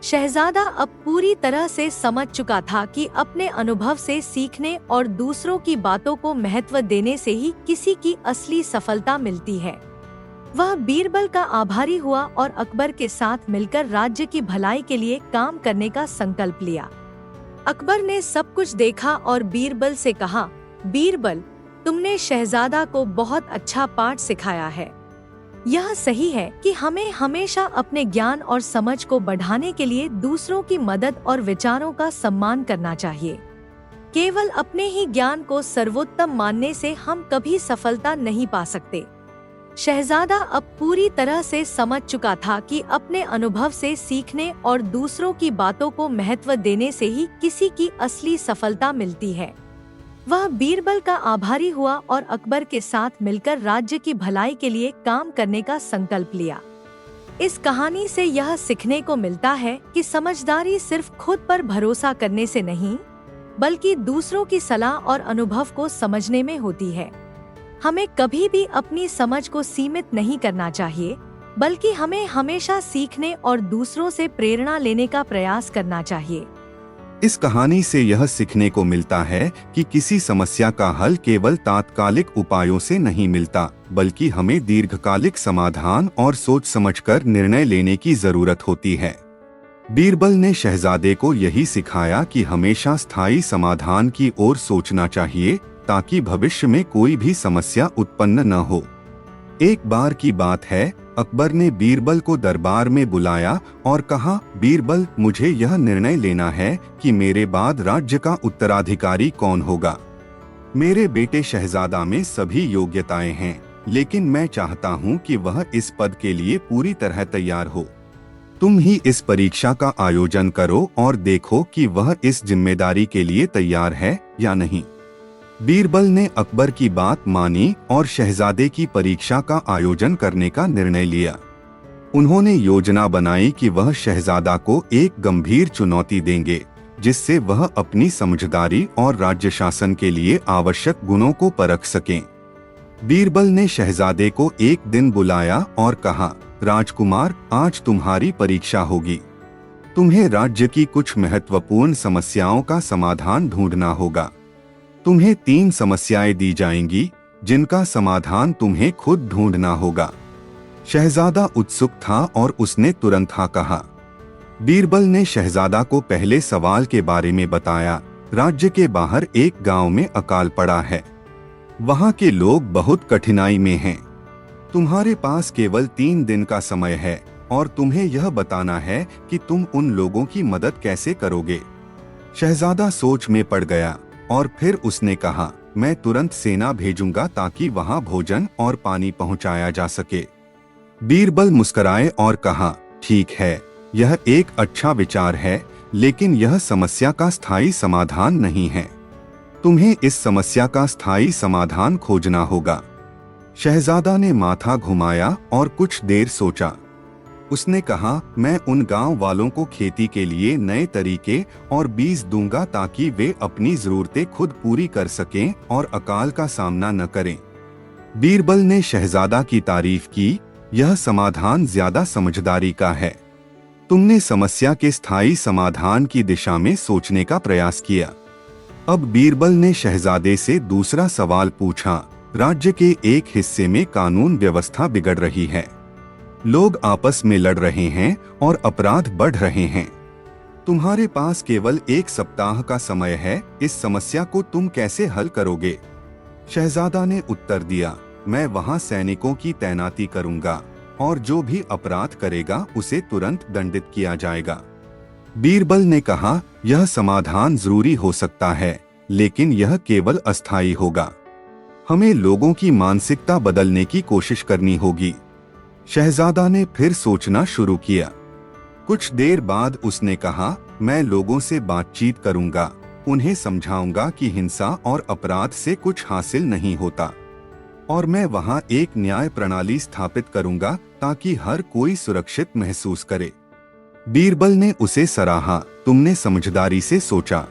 शहजादा अब पूरी तरह से समझ चुका था कि अपने अनुभव से सीखने और दूसरों की बातों को महत्व देने से ही किसी की असली सफलता मिलती है। वह बीरबल का आभारी हुआ और अकबर के साथ मिलकर राज्य की भलाई के लिए काम करने का संकल्प लिया। अकबर ने सब कुछ देखा और बीरबल से कहा, बीरबल, तुमने शहजादा को बहुत अच्छा पाठ सिखाया है। यह सही है कि हमें हमेशा अपने ज्ञान और समझ को बढ़ाने के लिए दूसरों की मदद और विचारों का सम्मान करना चाहिए। केवल अपने ही ज्ञान को सर्वोत्तम मानने से हम कभी सफलता नहीं पा सकते। शहजादा अब पूरी तरह से समझ चुका था कि अपने अनुभव से सीखने और दूसरों की बातों को महत्व देने से ही किसी की असली सफलता मिलती है। वह बीरबल का आभारी हुआ और अकबर के साथ मिलकर राज्य की भलाई के लिए काम करने का संकल्प लिया। इस कहानी से यह सीखने को मिलता है कि समझदारी सिर्फ खुद पर भरोसा करने से नहीं, बल्कि दूसरों की सलाह और अनुभव को समझने में होती है। हमें कभी भी अपनी समझ को सीमित नहीं करना चाहिए, बल्कि हमें हमेशा सीखने और दूसरों से प्रेरणा लेने का प्रयास करना चाहिए। इस कहानी से यह सीखने को मिलता है कि किसी समस्या का हल केवल तात्कालिक उपायों से नहीं मिलता, बल्कि हमें दीर्घकालिक समाधान और सोच समझकर निर्णय लेने की जरूरत होती है। बीरबल ने शहजादे को यही सिखाया कि हमेशा स्थायी समाधान की ओर सोचना चाहिए, ताकि भविष्य में कोई भी समस्या उत्पन्न न हो। एक बार की बात है, अकबर ने बीरबल को दरबार में बुलाया और कहा, बीरबल, मुझे यह निर्णय लेना है कि मेरे बाद राज्य का उत्तराधिकारी कौन होगा। मेरे बेटे शहजादा में सभी योग्यताएं हैं, लेकिन मैं चाहता हूं कि वह इस पद के लिए पूरी तरह तैयार हो। तुम ही इस परीक्षा का आयोजन करो और देखो कि वह इस जिम्मेदारी के लिए तैयार है या नहीं। बीरबल ने अकबर की बात मानी और शहजादे की परीक्षा का आयोजन करने का निर्णय लिया। उन्होंने योजना बनाई कि वह शहजादा को एक गंभीर चुनौती देंगे, जिससे वह अपनी समझदारी और राज्य शासन के लिए आवश्यक गुणों को परख सकें। बीरबल ने शहजादे को एक दिन बुलाया और कहा, राजकुमार, आज तुम्हारी परीक्षा होगी। तुम्हें राज्य की कुछ महत्वपूर्ण समस्याओं का समाधान ढूंढना होगा। तुम्हें 3 समस्याएं दी जाएंगी, जिनका समाधान तुम्हें खुद ढूंढना होगा। शहजादा उत्सुक था और उसने तुरंत हाँ कहा। बीरबल ने शहजादा को पहले सवाल के बारे में बताया। राज्य के बाहर एक गांव में अकाल पड़ा है। वहां के लोग बहुत कठिनाई में हैं। तुम्हारे पास केवल 3 दिन का समय है और तुम्हें यह बताना है कि तुम उन लोगों की मदद कैसे करोगे। शहजादा सोच में पड़ गया और फिर उसने कहा, मैं तुरंत सेना भेजूंगा ताकि वहां भोजन और पानी पहुंचाया जा सके। बीरबल मुस्कुराए और कहा, ठीक है, यह एक अच्छा विचार है, लेकिन यह समस्या का स्थायी समाधान नहीं है। तुम्हें इस समस्या का स्थायी समाधान खोजना होगा। शहजादा ने माथा घुमाया और कुछ देर सोचा। उसने कहा, मैं उन गांव वालों को खेती के लिए नए तरीके और बीज दूंगा ताकि वे अपनी जरूरतें खुद पूरी कर सकें और अकाल का सामना न करें। बीरबल ने शहजादा की तारीफ की, यह समाधान ज्यादा समझदारी का है। तुमने समस्या के स्थायी समाधान की दिशा में सोचने का प्रयास किया। अब बीरबल ने शहजादे से दूसरा सवाल पूछा, राज्य के एक हिस्से में कानून व्यवस्था बिगड़ रही है। लोग आपस में लड़ रहे हैं और अपराध बढ़ रहे हैं। तुम्हारे पास केवल 1 सप्ताह का समय है, इस समस्या को तुम कैसे हल करोगे? शहजादा ने उत्तर दिया, मैं वहाँ सैनिकों की तैनाती करूंगा और जो भी अपराध करेगा उसे तुरंत दंडित किया जाएगा। बीरबल ने कहा, यह समाधान जरूरी हो सकता है, लेकिन यह केवल अस्थायी होगा। हमें लोगों की मानसिकता बदलने की कोशिश करनी होगी। शहजादा ने फिर सोचना शुरू किया। कुछ देर बाद उसने कहा, मैं लोगों से बातचीत करूंगा, उन्हें समझाऊंगा कि हिंसा और अपराध से कुछ हासिल नहीं होता, और मैं वहां एक न्याय प्रणाली स्थापित करूंगा ताकि हर कोई सुरक्षित महसूस करे। बीरबल ने उसे सराहा, तुमने समझदारी से सोचा।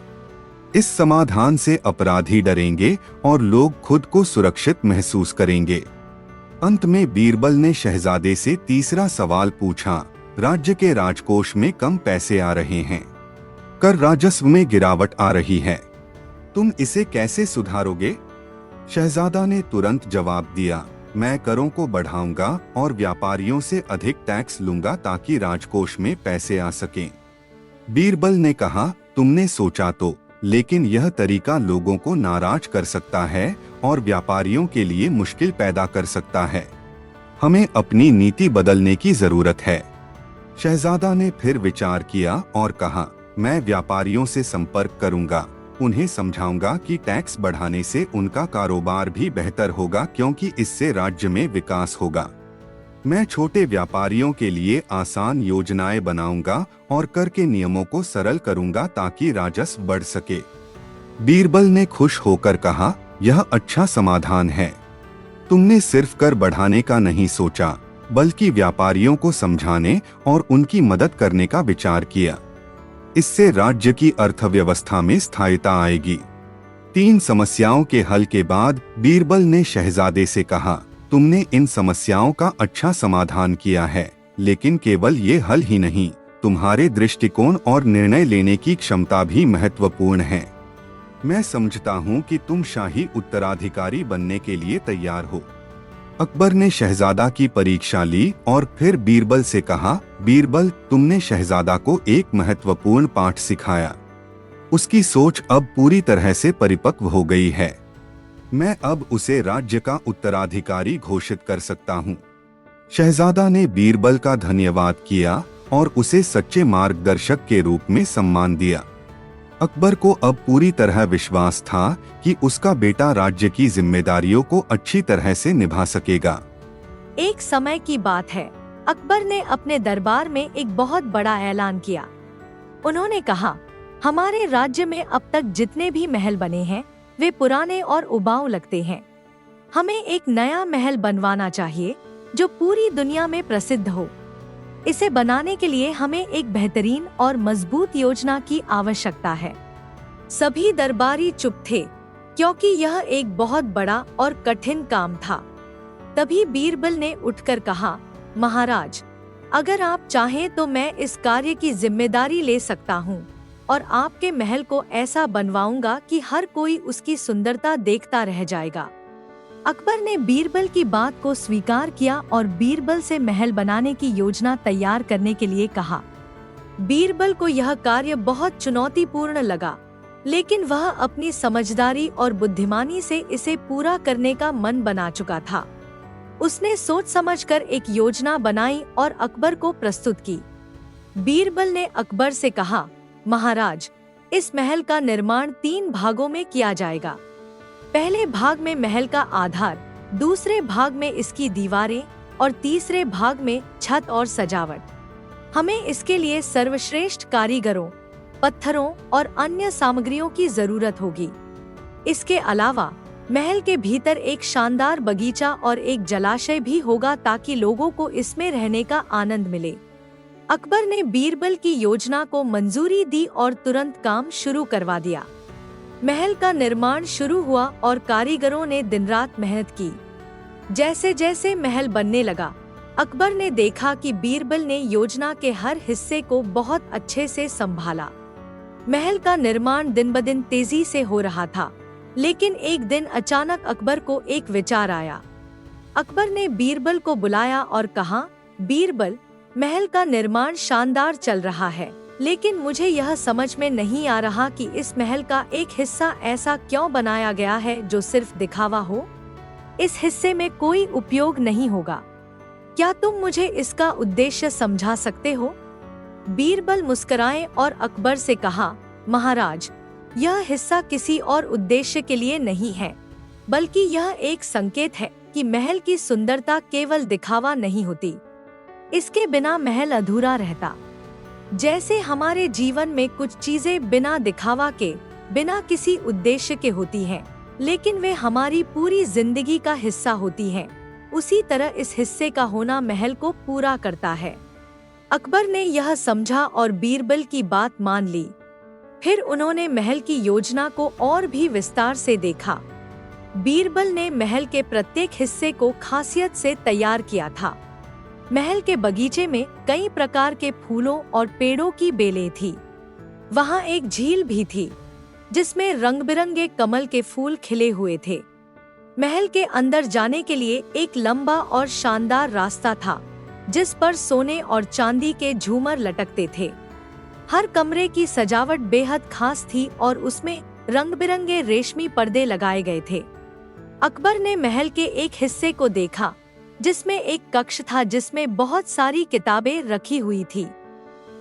इस समाधान से अपराधी डरेंगे और लोग खुद को सुरक्षित महसूस करेंगे। अंत में बीरबल ने शहजादे से तीसरा सवाल पूछा, राज्य के राजकोष में कम पैसे आ रहे हैं, कर राजस्व में गिरावट आ रही है, तुम इसे कैसे सुधारोगे? शहजादा ने तुरंत जवाब दिया, मैं करों को बढ़ाऊंगा और व्यापारियों से अधिक टैक्स लूंगा ताकि राजकोष में पैसे आ सकें। बीरबल ने कहा, तुमने सोचा तो, लेकिन यह तरीका लोगों को नाराज कर सकता है और व्यापारियों के लिए मुश्किल पैदा कर सकता है। हमें अपनी नीति बदलने की जरूरत है। शहजादा ने फिर विचार किया और कहा, मैं व्यापारियों से संपर्क करूंगा, उन्हें समझाऊंगा कि टैक्स बढ़ाने से उनका कारोबार भी बेहतर होगा क्योंकि इससे राज्य में विकास होगा। मैं छोटे व्यापारियों के लिए आसान योजनाएं बनाऊंगा और कर के नियमों को सरल करूंगा ताकि राजस्व बढ़ सके। बीरबल ने खुश होकर कहा, यह अच्छा समाधान है। तुमने सिर्फ कर बढ़ाने का नहीं सोचा, बल्कि व्यापारियों को समझाने और उनकी मदद करने का विचार किया। इससे राज्य की अर्थव्यवस्था में स्थायिता आएगी। 3 समस्याओं के हल के बाद बीरबल ने शहजादे से कहा, तुमने इन समस्याओं का अच्छा समाधान किया है, लेकिन केवल ये हल ही नहीं, तुम्हारे दृष्टिकोण और निर्णय लेने की क्षमता भी महत्वपूर्ण है। मैं समझता हूँ कि तुम शाही उत्तराधिकारी बनने के लिए तैयार हो। अकबर ने शहजादा की परीक्षा ली और फिर बीरबल से कहा, बीरबल, तुमने शहजादा को एक महत्वपूर्ण पाठ सिखाया। उसकी सोच अब पूरी तरह से परिपक्व हो गई है। मैं अब उसे राज्य का उत्तराधिकारी घोषित कर सकता हूँ। शहजादा ने बीरबल का धन्यवाद किया और उसे सच्चे मार्गदर्शक के रूप में सम्मान दिया। अकबर को अब पूरी तरह विश्वास था कि उसका बेटा राज्य की जिम्मेदारियों को अच्छी तरह से निभा सकेगा। एक समय की बात है, अकबर ने अपने दरबार में एक बहुत बड़ा ऐलान किया। उन्होंने कहा, हमारे राज्य में अब तक जितने भी महल बने हैं वे पुराने और उबाऊ लगते हैं। हमें एक नया महल बनवाना चाहिए जो पूरी दुनिया में प्रसिद्ध हो। इसे बनाने के लिए हमें एक बेहतरीन और मजबूत योजना की आवश्यकता है। सभी दरबारी चुप थे क्योंकि यह एक बहुत बड़ा और कठिन काम था। तभी बीरबल ने उठकर कहा, महाराज, अगर आप चाहें तो मैं इस कार्य की जिम्मेदारी ले सकता हूँ और आपके महल को ऐसा बनवाऊंगा कि हर कोई उसकी सुंदरता देखता रह जाएगा। अकबर ने बीरबल की बात को स्वीकार किया और बीरबल से महल बनाने की योजना तैयार करने के लिए कहा। बीरबल को यह कार्य बहुत चुनौतीपूर्ण लगा, लेकिन वह अपनी समझदारी और बुद्धिमानी से इसे पूरा करने का मन बना चुका था। उसने सोच समझकर एक योजना बनाई और अकबर को प्रस्तुत की। बीरबल ने अकबर से कहा, महाराज, इस महल का निर्माण 3 भागों में किया जाएगा। पहले भाग में महल का आधार, दूसरे भाग में इसकी दीवारें और तीसरे भाग में छत और सजावट। हमें इसके लिए सर्वश्रेष्ठ कारीगरों, पत्थरों और अन्य सामग्रियों की जरूरत होगी। इसके अलावा महल के भीतर एक शानदार बगीचा और एक जलाशय भी होगा ताकि लोगों को इसमें रहने का आनंद मिले। अकबर ने बीरबल की योजना को मंजूरी दी और तुरंत काम शुरू करवा दिया। महल का निर्माण शुरू हुआ और कारीगरों ने दिन रात मेहनत की। जैसे जैसे महल बनने लगा, अकबर ने देखा कि बीरबल ने योजना के हर हिस्से को बहुत अच्छे से संभाला। महल का निर्माण दिन ब दिन तेजी से हो रहा था, लेकिन एक दिन अचानक अकबर को एक विचार आया। अकबर ने बीरबल को बुलाया और कहा, बीरबल, महल का निर्माण शानदार चल रहा है, लेकिन मुझे यह समझ में नहीं आ रहा कि इस महल का एक हिस्सा ऐसा क्यों बनाया गया है जो सिर्फ दिखावा हो। इस हिस्से में कोई उपयोग नहीं होगा। क्या तुम मुझे इसका उद्देश्य समझा सकते हो? बीरबल मुस्कुराए और अकबर से कहा, महाराज, यह हिस्सा किसी और उद्देश्य के लिए नहीं है, बल्कि यह एक संकेत है कि महल की सुंदरता केवल दिखावा नहीं होती। इसके बिना महल अधूरा रहता। जैसे हमारे जीवन में कुछ चीजें बिना दिखावा के, बिना किसी उद्देश्य के होती हैं, लेकिन वे हमारी पूरी जिंदगी का हिस्सा होती हैं, उसी तरह इस हिस्से का होना महल को पूरा करता है। अकबर ने यह समझा और बीरबल की बात मान ली। फिर उन्होंने महल की योजना को और भी विस्तार से देखा। बीरबल ने महल के प्रत्येक हिस्से को खासियत से तैयार किया था। महल के बगीचे में कई प्रकार के फूलों और पेड़ों की बेलें थी। वहाँ एक झील भी थी, जिसमें रंग बिरंगे कमल के फूल खिले हुए थे। महल के अंदर जाने के लिए एक लंबा और शानदार रास्ता था, जिस पर सोने और चांदी के झूमर लटकते थे। हर कमरे की सजावट बेहद खास थी और उसमें रंग बिरंगे रेशमी पर्दे लगाए गए थे। अकबर ने महल के एक हिस्से को देखा, जिसमें एक कक्ष था जिसमें बहुत सारी किताबें रखी हुई थी।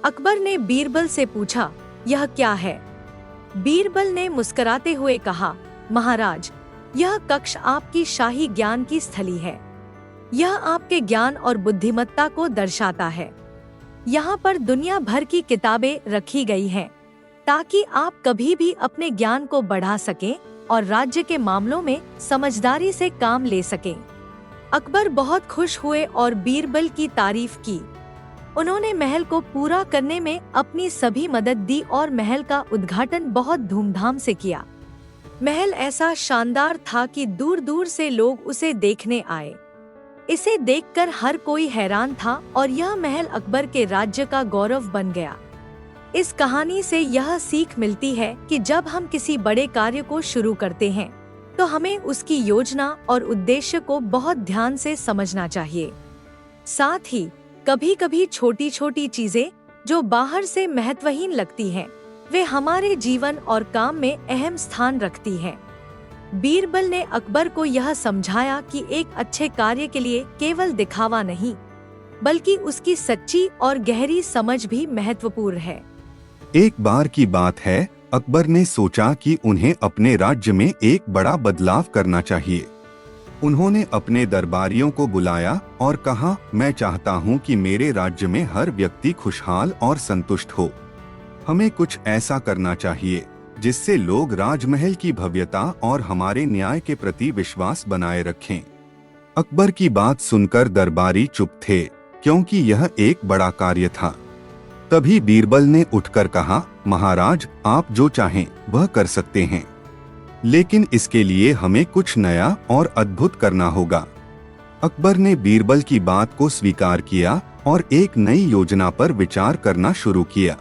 अकबर ने बीरबल से पूछा, यह क्या है? बीरबल ने मुस्कुराते हुए कहा, महाराज, यह कक्ष आपकी शाही ज्ञान की स्थली है। यह आपके ज्ञान और बुद्धिमत्ता को दर्शाता है। यहाँ पर दुनिया भर की किताबें रखी गई हैं, ताकि आप कभी भी अपने ज्ञान को बढ़ा सकें और राज्य के मामलों में समझदारी से काम ले सकें। अकबर बहुत खुश हुए और बीरबल की तारीफ की। उन्होंने महल को पूरा करने में अपनी सभी मदद दी और महल का उद्घाटन बहुत धूमधाम से किया। महल ऐसा शानदार था कि दूर दूर से लोग उसे देखने आए। इसे देखकर हर कोई हैरान था और यह महल अकबर के राज्य का गौरव बन गया। इस कहानी से यह सीख मिलती है कि जब हम किसी बड़े कार्य को शुरू करते हैं, तो हमें उसकी योजना और उद्देश्य को बहुत ध्यान से समझना चाहिए। साथ ही कभी कभी छोटी छोटी चीजें जो बाहर से महत्वहीन लगती हैं, वे हमारे जीवन और काम में अहम स्थान रखती हैं। बीरबल ने अकबर को यह समझाया कि एक अच्छे कार्य के लिए केवल दिखावा नहीं, बल्कि उसकी सच्ची और गहरी समझ भी महत्वपूर्ण है। एक बार की बात है, अकबर ने सोचा कि उन्हें अपने राज्य में एक बड़ा बदलाव करना चाहिए। उन्होंने अपने दरबारियों को बुलाया और कहा, मैं चाहता हूं कि मेरे राज्य में हर व्यक्ति खुशहाल और संतुष्ट हो। हमें कुछ ऐसा करना चाहिए जिससे लोग राजमहल की भव्यता और हमारे न्याय के प्रति विश्वास बनाए रखें। अकबर की बात सुनकर दरबारी चुप थे, क्योंकि यह एक बड़ा कार्य था। तभी बीरबल ने उठकर कहा, महाराज, आप जो चाहें वह कर सकते हैं, लेकिन इसके लिए हमें कुछ नया और अद्भुत करना होगा। अकबर ने बीरबल की बात को स्वीकार किया और एक नई योजना पर विचार करना शुरू किया।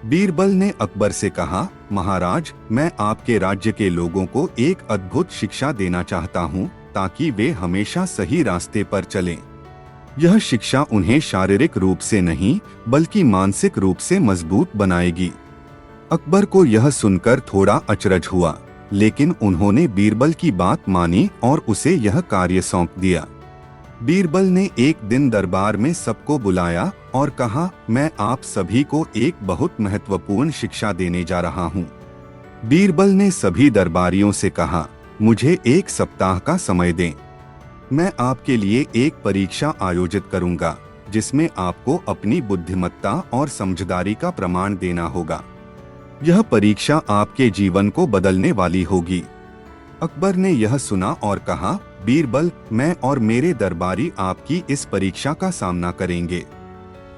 बीरबल ने अकबर से कहा, महाराज, मैं आपके राज्य के लोगों को एक अद्भुत शिक्षा देना चाहता हूँ, ताकि वे हमेशा सही रास्ते पर चलें। यह शिक्षा उन्हें शारीरिक रूप से नहीं, बल्कि मानसिक रूप से मजबूत बनाएगी। अकबर को यह सुनकर थोड़ा अचरज हुआ, लेकिन उन्होंने बीरबल की बात मानी और उसे यह कार्य सौंप दिया। बीरबल ने एक दिन दरबार में सबको बुलाया और कहा, मैं आप सभी को एक बहुत महत्वपूर्ण शिक्षा देने जा रहा हूँ। बीरबल ने सभी दरबारियों से कहा, मुझे एक सप्ताह का समय दें। मैं आपके लिए एक परीक्षा आयोजित करूंगा, जिसमें आपको अपनी बुद्धिमत्ता और समझदारी का प्रमाण देना होगा। यह परीक्षा आपके जीवन को बदलने वाली होगी। अकबर ने यह सुना और कहा, बीरबल, मैं और मेरे दरबारी आपकी इस परीक्षा का सामना करेंगे।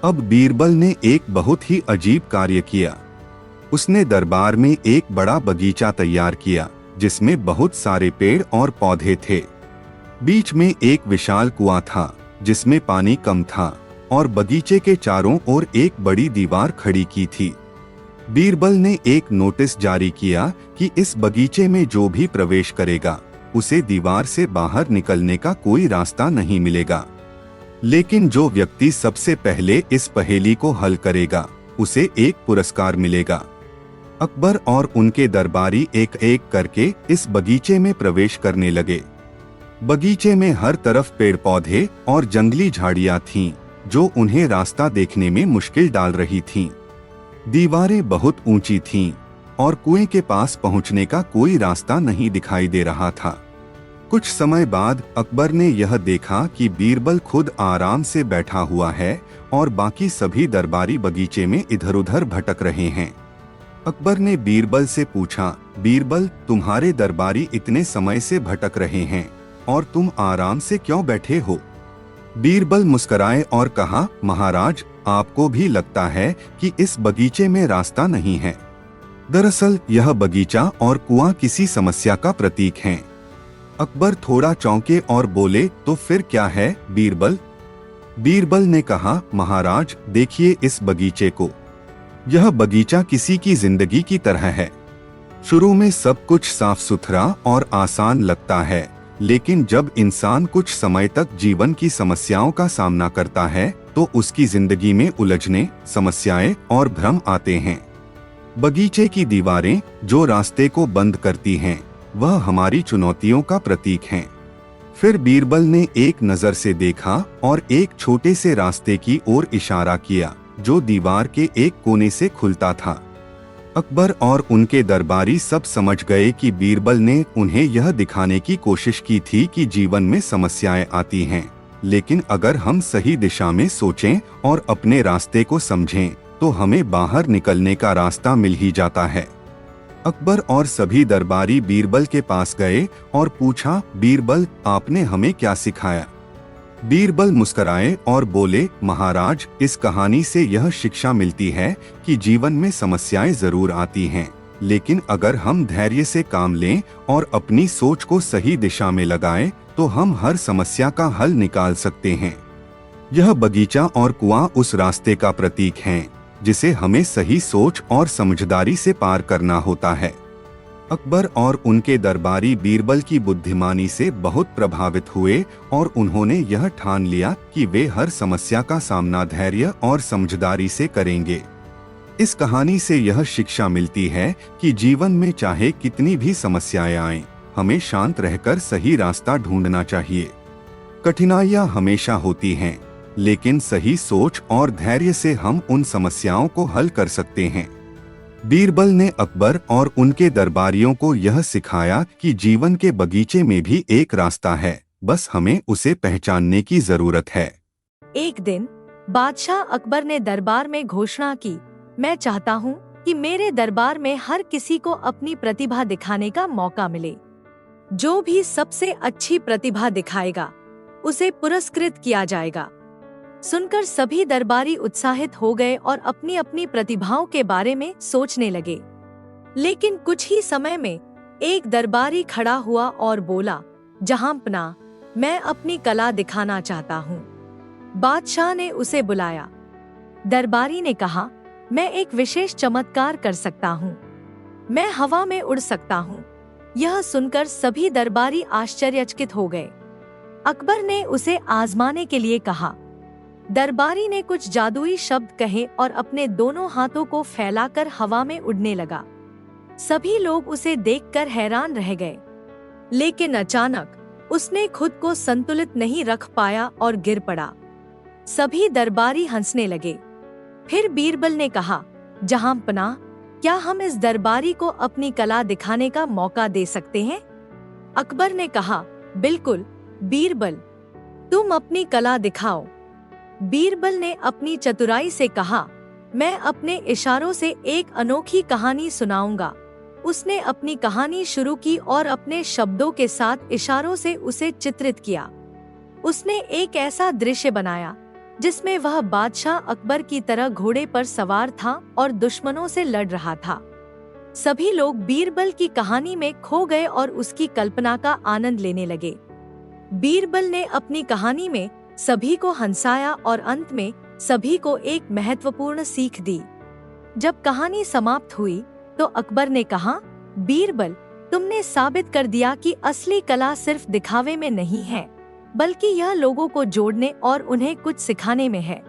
अब बीरबल ने एक बहुत ही अजीब कार्य किया। उसने दरबार में एक बड़ा बगीचा तैयार किया, जिसमें बहुत सारे पेड़ और पौधे थे। बीच में एक विशाल कुआं था, जिसमें पानी कम था, और बगीचे के चारों ओर एक बड़ी दीवार खड़ी की थी। बीरबल ने एक नोटिस जारी किया कि इस बगीचे में जो भी प्रवेश करेगा, उसे दीवार से बाहर निकलने का कोई रास्ता नहीं मिलेगा। लेकिन जो व्यक्ति सबसे पहले इस पहेली को हल करेगा, उसे एक पुरस्कार मिलेगा। अकबर और उनके दरबारी एक एक करके इस बगीचे में प्रवेश करने लगे। बगीचे में हर तरफ पेड़ पौधे और जंगली झाड़ियां थीं, जो उन्हें रास्ता देखने में मुश्किल डाल रही थीं। दीवारें बहुत ऊंची थीं और कुएं के पास पहुंचने का कोई रास्ता नहीं दिखाई दे रहा था। कुछ समय बाद अकबर ने यह देखा कि बीरबल खुद आराम से बैठा हुआ है और बाकी सभी दरबारी बगीचे में इधर-उधर भटक रहे हैं। अकबर ने बीरबल से पूछा, बीरबल, तुम्हारे दरबारी इतने समय से भटक रहे हैं और तुम आराम से क्यों बैठे हो? बीरबल मुस्कुराए और कहा, महाराज, आपको भी लगता है कि इस बगीचे में रास्ता नहीं है। दरअसल यह बगीचा और कुआं किसी समस्या का प्रतीक हैं। अकबर थोड़ा चौंके और बोले, तो फिर क्या है बीरबल? बीरबल ने कहा, महाराज, देखिए इस बगीचे को। यह बगीचा किसी की जिंदगी की तरह है। शुरू में सब कुछ साफ सुथरा और आसान लगता है, लेकिन जब इंसान कुछ समय तक जीवन की समस्याओं का सामना करता है तो उसकी जिंदगी में उलझने, समस्याएं और भ्रम आते हैं। बगीचे की दीवारें जो रास्ते को बंद करती हैं, वह हमारी चुनौतियों का प्रतीक हैं। फिर बीरबल ने एक नजर से देखा और एक छोटे से रास्ते की ओर इशारा किया, जो दीवार के एक कोने से खुलता था। अकबर और उनके दरबारी सब समझ गए कि बीरबल ने उन्हें यह दिखाने की कोशिश की थी कि जीवन में समस्याएं आती हैं, लेकिन अगर हम सही दिशा में सोचें और अपने रास्ते को समझें, तो हमें बाहर निकलने का रास्ता मिल ही जाता है। अकबर और सभी दरबारी बीरबल के पास गए और पूछा, बीरबल, आपने हमें क्या सिखाया? बीरबल मुस्कुराए और बोले, महाराज, इस कहानी से यह शिक्षा मिलती है कि जीवन में समस्याएं जरूर आती हैं, लेकिन अगर हम धैर्य से काम लें और अपनी सोच को सही दिशा में लगाएं, तो हम हर समस्या का हल निकाल सकते हैं। यह बगीचा और कुआं उस रास्ते का प्रतीक हैं, जिसे हमें सही सोच और समझदारी से पार करना होता है। अकबर और उनके दरबारी बीरबल की बुद्धिमानी से बहुत प्रभावित हुए और उन्होंने यह ठान लिया कि वे हर समस्या का सामना धैर्य और समझदारी से करेंगे। इस कहानी से यह शिक्षा मिलती है कि जीवन में चाहे कितनी भी समस्याएं आएं, हमें शांत रहकर सही रास्ता ढूंढना चाहिए। कठिनाइयां हमेशा होती हैं, लेकिन सही सोच और धैर्य से हम उन समस्याओं को हल कर सकते हैं। बीरबल ने अकबर और उनके दरबारियों को यह सिखाया कि जीवन के बगीचे में भी एक रास्ता है, बस हमें उसे पहचानने की जरूरत है। एक दिन बादशाह अकबर ने दरबार में घोषणा की, मैं चाहता हूँ कि मेरे दरबार में हर किसी को अपनी प्रतिभा दिखाने का मौका मिले। जो भी सबसे अच्छी प्रतिभा दिखाएगा, उसे पुरस्कृत किया जाएगा। सुनकर सभी दरबारी उत्साहित हो गए और अपनी अपनी प्रतिभाओं के बारे में सोचने लगे। लेकिन कुछ ही समय में एक दरबारी खड़ा हुआ और बोला, जहांपना, मैं अपनी कला दिखाना चाहता हूँ। बादशाह ने उसे बुलाया। दरबारी ने कहा, मैं एक विशेष चमत्कार कर सकता हूँ। मैं हवा में उड़ सकता हूँ। यह सुनकर सभी दरबारी आश्चर्यचकित हो गए। अकबर ने उसे आजमाने के लिए कहा। दरबारी ने कुछ जादुई शब्द कहे और अपने दोनों हाथों को फैलाकर हवा में उड़ने लगा। सभी लोग उसे देखकर हैरान रह गए। लेकिन अचानक उसने खुद को संतुलित नहीं रख पाया और गिर पड़ा। सभी दरबारी हंसने लगे। फिर बीरबल ने कहा, जहांपना, क्या हम इस दरबारी को अपनी कला दिखाने का मौका दे सकते हैं? अकबर ने कहा, बिल्कुल बीरबल, तुम अपनी कला दिखाओ। बीरबल ने अपनी चतुराई से कहा, मैं अपने इशारों से एक अनोखी कहानी सुनाऊंगा। उसने अपनी कहानी शुरू की और अपने शब्दों के साथ इशारों से उसे चित्रित किया। उसने एक ऐसा दृश्य बनाया जिसमें वह बादशाह अकबर की तरह घोड़े पर सवार था और दुश्मनों से लड़ रहा था। सभी लोग बीरबल की कहानी में खो गए और उसकी कल्पना का आनंद लेने लगे। बीरबल ने अपनी कहानी में सभी को हंसाया और अंत में सभी को एक महत्वपूर्ण सीख दी। जब कहानी समाप्त हुई तो अकबर ने कहा, बीरबल, तुमने साबित कर दिया कि असली कला सिर्फ दिखावे में नहीं है, बल्कि यह लोगों को जोड़ने और उन्हें कुछ सिखाने में है।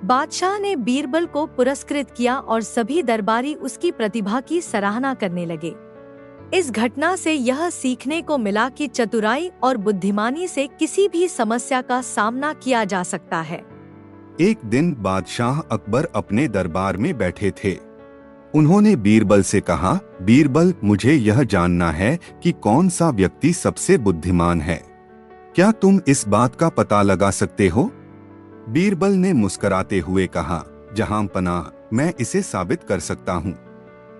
बादशाह ने बीरबल को पुरस्कृत किया और सभी दरबारी उसकी प्रतिभा की सराहना करने लगे। इस घटना से यह सीखने को मिला कि चतुराई और बुद्धिमानी से किसी भी समस्या का सामना किया जा सकता है। एक दिन बादशाह अकबर अपने दरबार में बैठे थे। उन्होंने बीरबल से कहा, बीरबल, मुझे यह जानना है कि कौन सा व्यक्ति सबसे बुद्धिमान है। क्या तुम इस बात का पता लगा सकते हो? बीरबल ने मुस्कुराते हुए कहा, जहांपनाह, मैं इसे साबित कर सकता हूँ।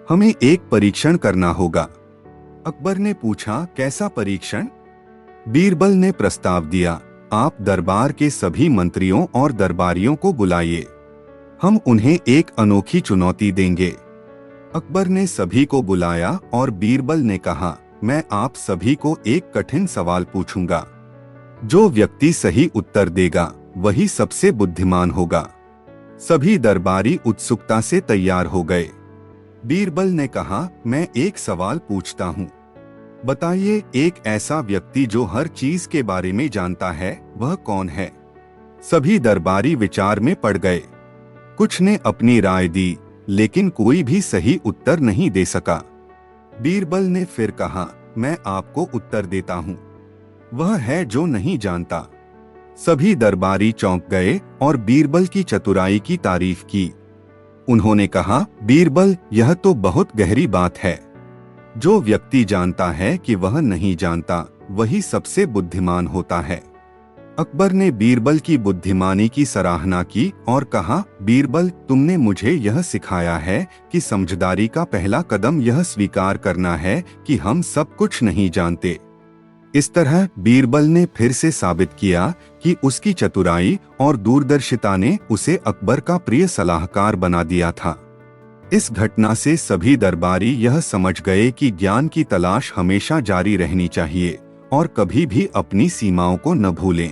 हमें एक परीक्षण करना होगा। अकबर ने पूछा, कैसा परीक्षण? बीरबल ने प्रस्ताव दिया, आप दरबार के सभी मंत्रियों और दरबारियों को बुलाइए। हम उन्हें एक अनोखी चुनौती देंगे। अकबर ने सभी को बुलाया और बीरबल ने कहा, मैं आप सभी को एक कठिन सवाल पूछूंगा। जो व्यक्ति सही उत्तर देगा वही सबसे बुद्धिमान होगा। सभी दरबारी उत्सुकता से तैयार हो गए। बीरबल ने कहा, मैं एक सवाल पूछता हूँ। बताइए, एक ऐसा व्यक्ति जो हर चीज के बारे में जानता है, वह कौन है? सभी दरबारी विचार में पड़ गए। कुछ ने अपनी राय दी, लेकिन कोई भी सही उत्तर नहीं दे सका। बीरबल ने फिर कहा, मैं आपको उत्तर देता हूँ। वह है जो नहीं जानता। सभी दरबारी चौंक गए और बीरबल की चतुराई की तारीफ की। उन्होंने कहा, बीरबल, यह तो बहुत गहरी बात है। जो व्यक्ति जानता है कि वह नहीं जानता, वही सबसे बुद्धिमान होता है। अकबर ने बीरबल की बुद्धिमानी की सराहना की और कहा, बीरबल, तुमने मुझे यह सिखाया है कि समझदारी का पहला कदम यह स्वीकार करना है कि हम सब कुछ नहीं जानते। इस तरह बीरबल ने फिर से साबित किया कि उसकी चतुराई और दूरदर्शिता ने उसे अकबर का प्रिय सलाहकार बना दिया था। इस घटना से सभी दरबारी यह समझ गए कि ज्ञान की तलाश हमेशा जारी रहनी चाहिए और कभी भी अपनी सीमाओं को न भूलें।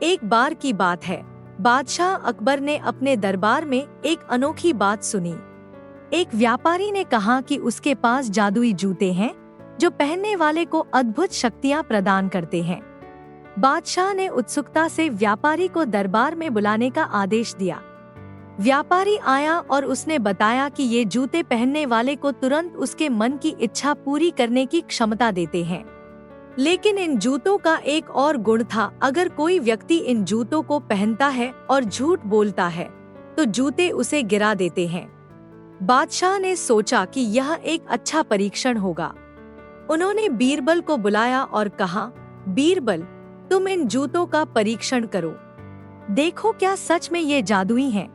एक बार की बात है, बादशाह अकबर ने अपने दरबार में एक अनोखी बात सुनी। एक व्यापारी ने कहा कि उसके पास जादुई जूते हैं जो पहनने वाले को अद्भुत शक्तियां प्रदान करते हैं। बादशाह ने उत्सुकता से व्यापारी को दरबार में बुलाने का आदेश दिया। व्यापारी आया और उसने बताया कि ये जूते पहनने वाले को तुरंत उसके मन की इच्छा पूरी करने की क्षमता देते हैं। लेकिन इन जूतों का एक और गुण था, अगर कोई व्यक्ति इन जूतों को पहनता है और झूठ बोलता है तो जूते उसे गिरा देते हैं। बादशाह ने सोचा कि यह एक अच्छा परीक्षण होगा। उन्होंने बीरबल को बुलाया और कहा, बीरबल, तुम इन जूतों का परीक्षण करो, देखो क्या सच में ये जादुई हैं।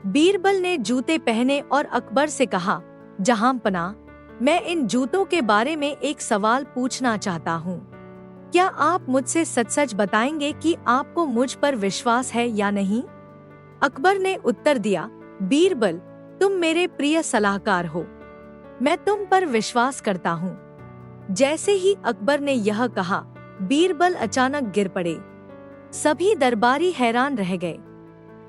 बीरबल ने जूते पहने और अकबर से कहा, जहांपनाह, मैं इन जूतों के बारे में एक सवाल पूछना चाहता हूँ। क्या आप मुझसे सच सच बताएंगे कि आपको मुझ पर विश्वास है या नहीं? अकबर ने उत्तर दिया, बीरबल, तुम मेरे प्रिय सलाहकार हो, मैं तुम पर विश्वास करता हूँ। जैसे ही अकबर ने यह कहा, बीरबल अचानक गिर पड़े। सभी दरबारी हैरान रह गए।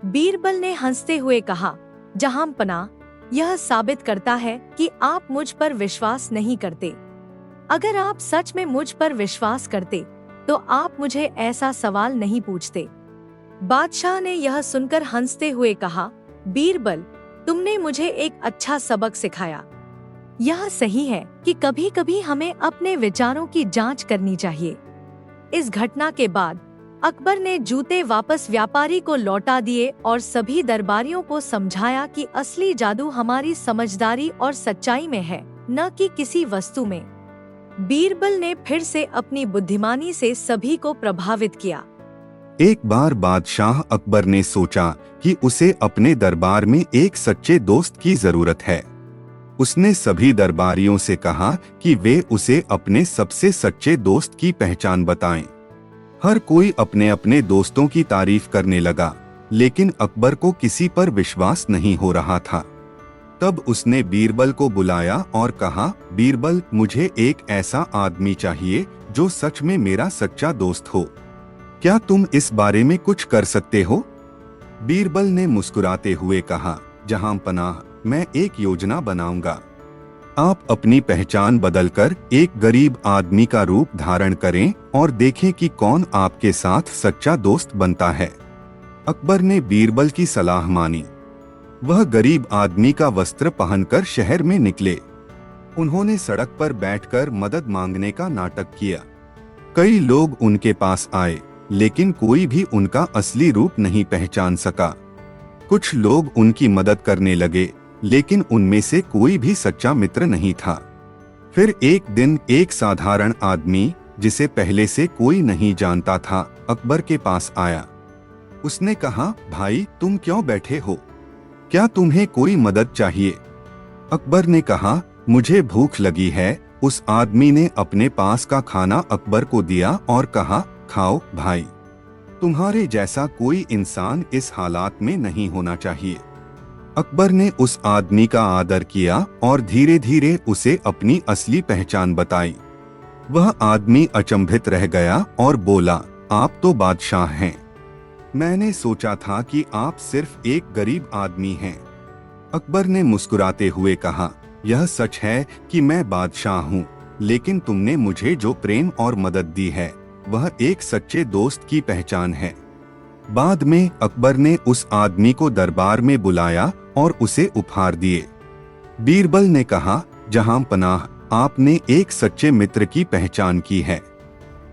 बीरबल ने हंसते हुए कहा, जहांपनाह, यह साबित करता है कि आप मुझ पर विश्वास नहीं करते। अगर आप सच में मुझ पर विश्वास करते तो आप मुझे ऐसा सवाल नहीं पूछते। बादशाह ने यह सुनकर हंसते हुए कहा, बीरबल, तुमने मुझे एक अच्छा सबक सिखाया। यह सही है कि कभी कभी हमें अपने विचारों की जांच करनी चाहिए। इस घटना के बाद अकबर ने जूते वापस व्यापारी को लौटा दिए और सभी दरबारियों को समझाया कि असली जादू हमारी समझदारी और सच्चाई में है, न कि किसी वस्तु में। बीरबल ने फिर से अपनी बुद्धिमानी से सभी को प्रभावित किया। एक बार बादशाह अकबर ने सोचा कि उसे अपने दरबार में एक सच्चे दोस्त की जरूरत है। उसने सभी दरबारियों से कहा कि वे उसे अपने सबसे सच्चे दोस्त की पहचान बताएं। हर कोई अपने अपने दोस्तों की तारीफ करने लगा, लेकिन अकबर को किसी पर विश्वास नहीं हो रहा था। तब उसने बीरबल को बुलाया और कहा, बीरबल, मुझे एक ऐसा आदमी चाहिए जो सच में मेरा सच्चा दोस्त हो। क्या तुम इस बारे में कुछ कर सकते हो? बीरबल ने मुस्कुराते हुए कहा, जहांपनाह, मैं एक योजना बनाऊंगा। आप अपनी पहचान बदलकर एक गरीब आदमी का रूप धारण करें और देखें कि कौन आपके साथ सच्चा दोस्त बनता है। अकबर ने बीरबल की सलाह मानी। वह गरीब आदमी का वस्त्र पहनकर शहर में निकले। उन्होंने सड़क पर बैठकर मदद मांगने का नाटक किया। कई लोग उनके पास आए, लेकिन कोई भी उनका असली रूप नहीं पहचान सका। कुछ लोग उनकी मदद करने लगे, लेकिन उनमें से कोई भी सच्चा मित्र नहीं था। फिर एक दिन एक साधारण आदमी, जिसे पहले से कोई नहीं जानता था, अकबर के पास आया। उसने कहा, भाई तुम क्यों बैठे हो? क्या तुम्हें कोई मदद चाहिए? अकबर ने कहा, मुझे भूख लगी है। उस आदमी ने अपने पास का खाना अकबर को दिया और कहा, खाओ भाई, तुम्हारे जैसा कोई इंसान इस हालात में नहीं होना चाहिए। अकबर ने उस आदमी का आदर किया और धीरे धीरे उसे अपनी असली पहचान बताई। वह आदमी अचंभित रह गया और बोला, आप तो बादशाह हैं। मैंने सोचा था कि आप सिर्फ एक गरीब आदमी हैं। अकबर ने मुस्कुराते हुए कहा, यह सच है कि मैं बादशाह हूँ, लेकिन तुमने मुझे जो प्रेम और मदद दी है, वह एक सच्चे दोस्त की पहचान है। बाद में अकबर ने उस आदमी को दरबार में बुलाया और उसे उपहार दिए। बीरबल ने कहा, जहां पनाह, आपने एक सच्चे मित्र की पहचान की है।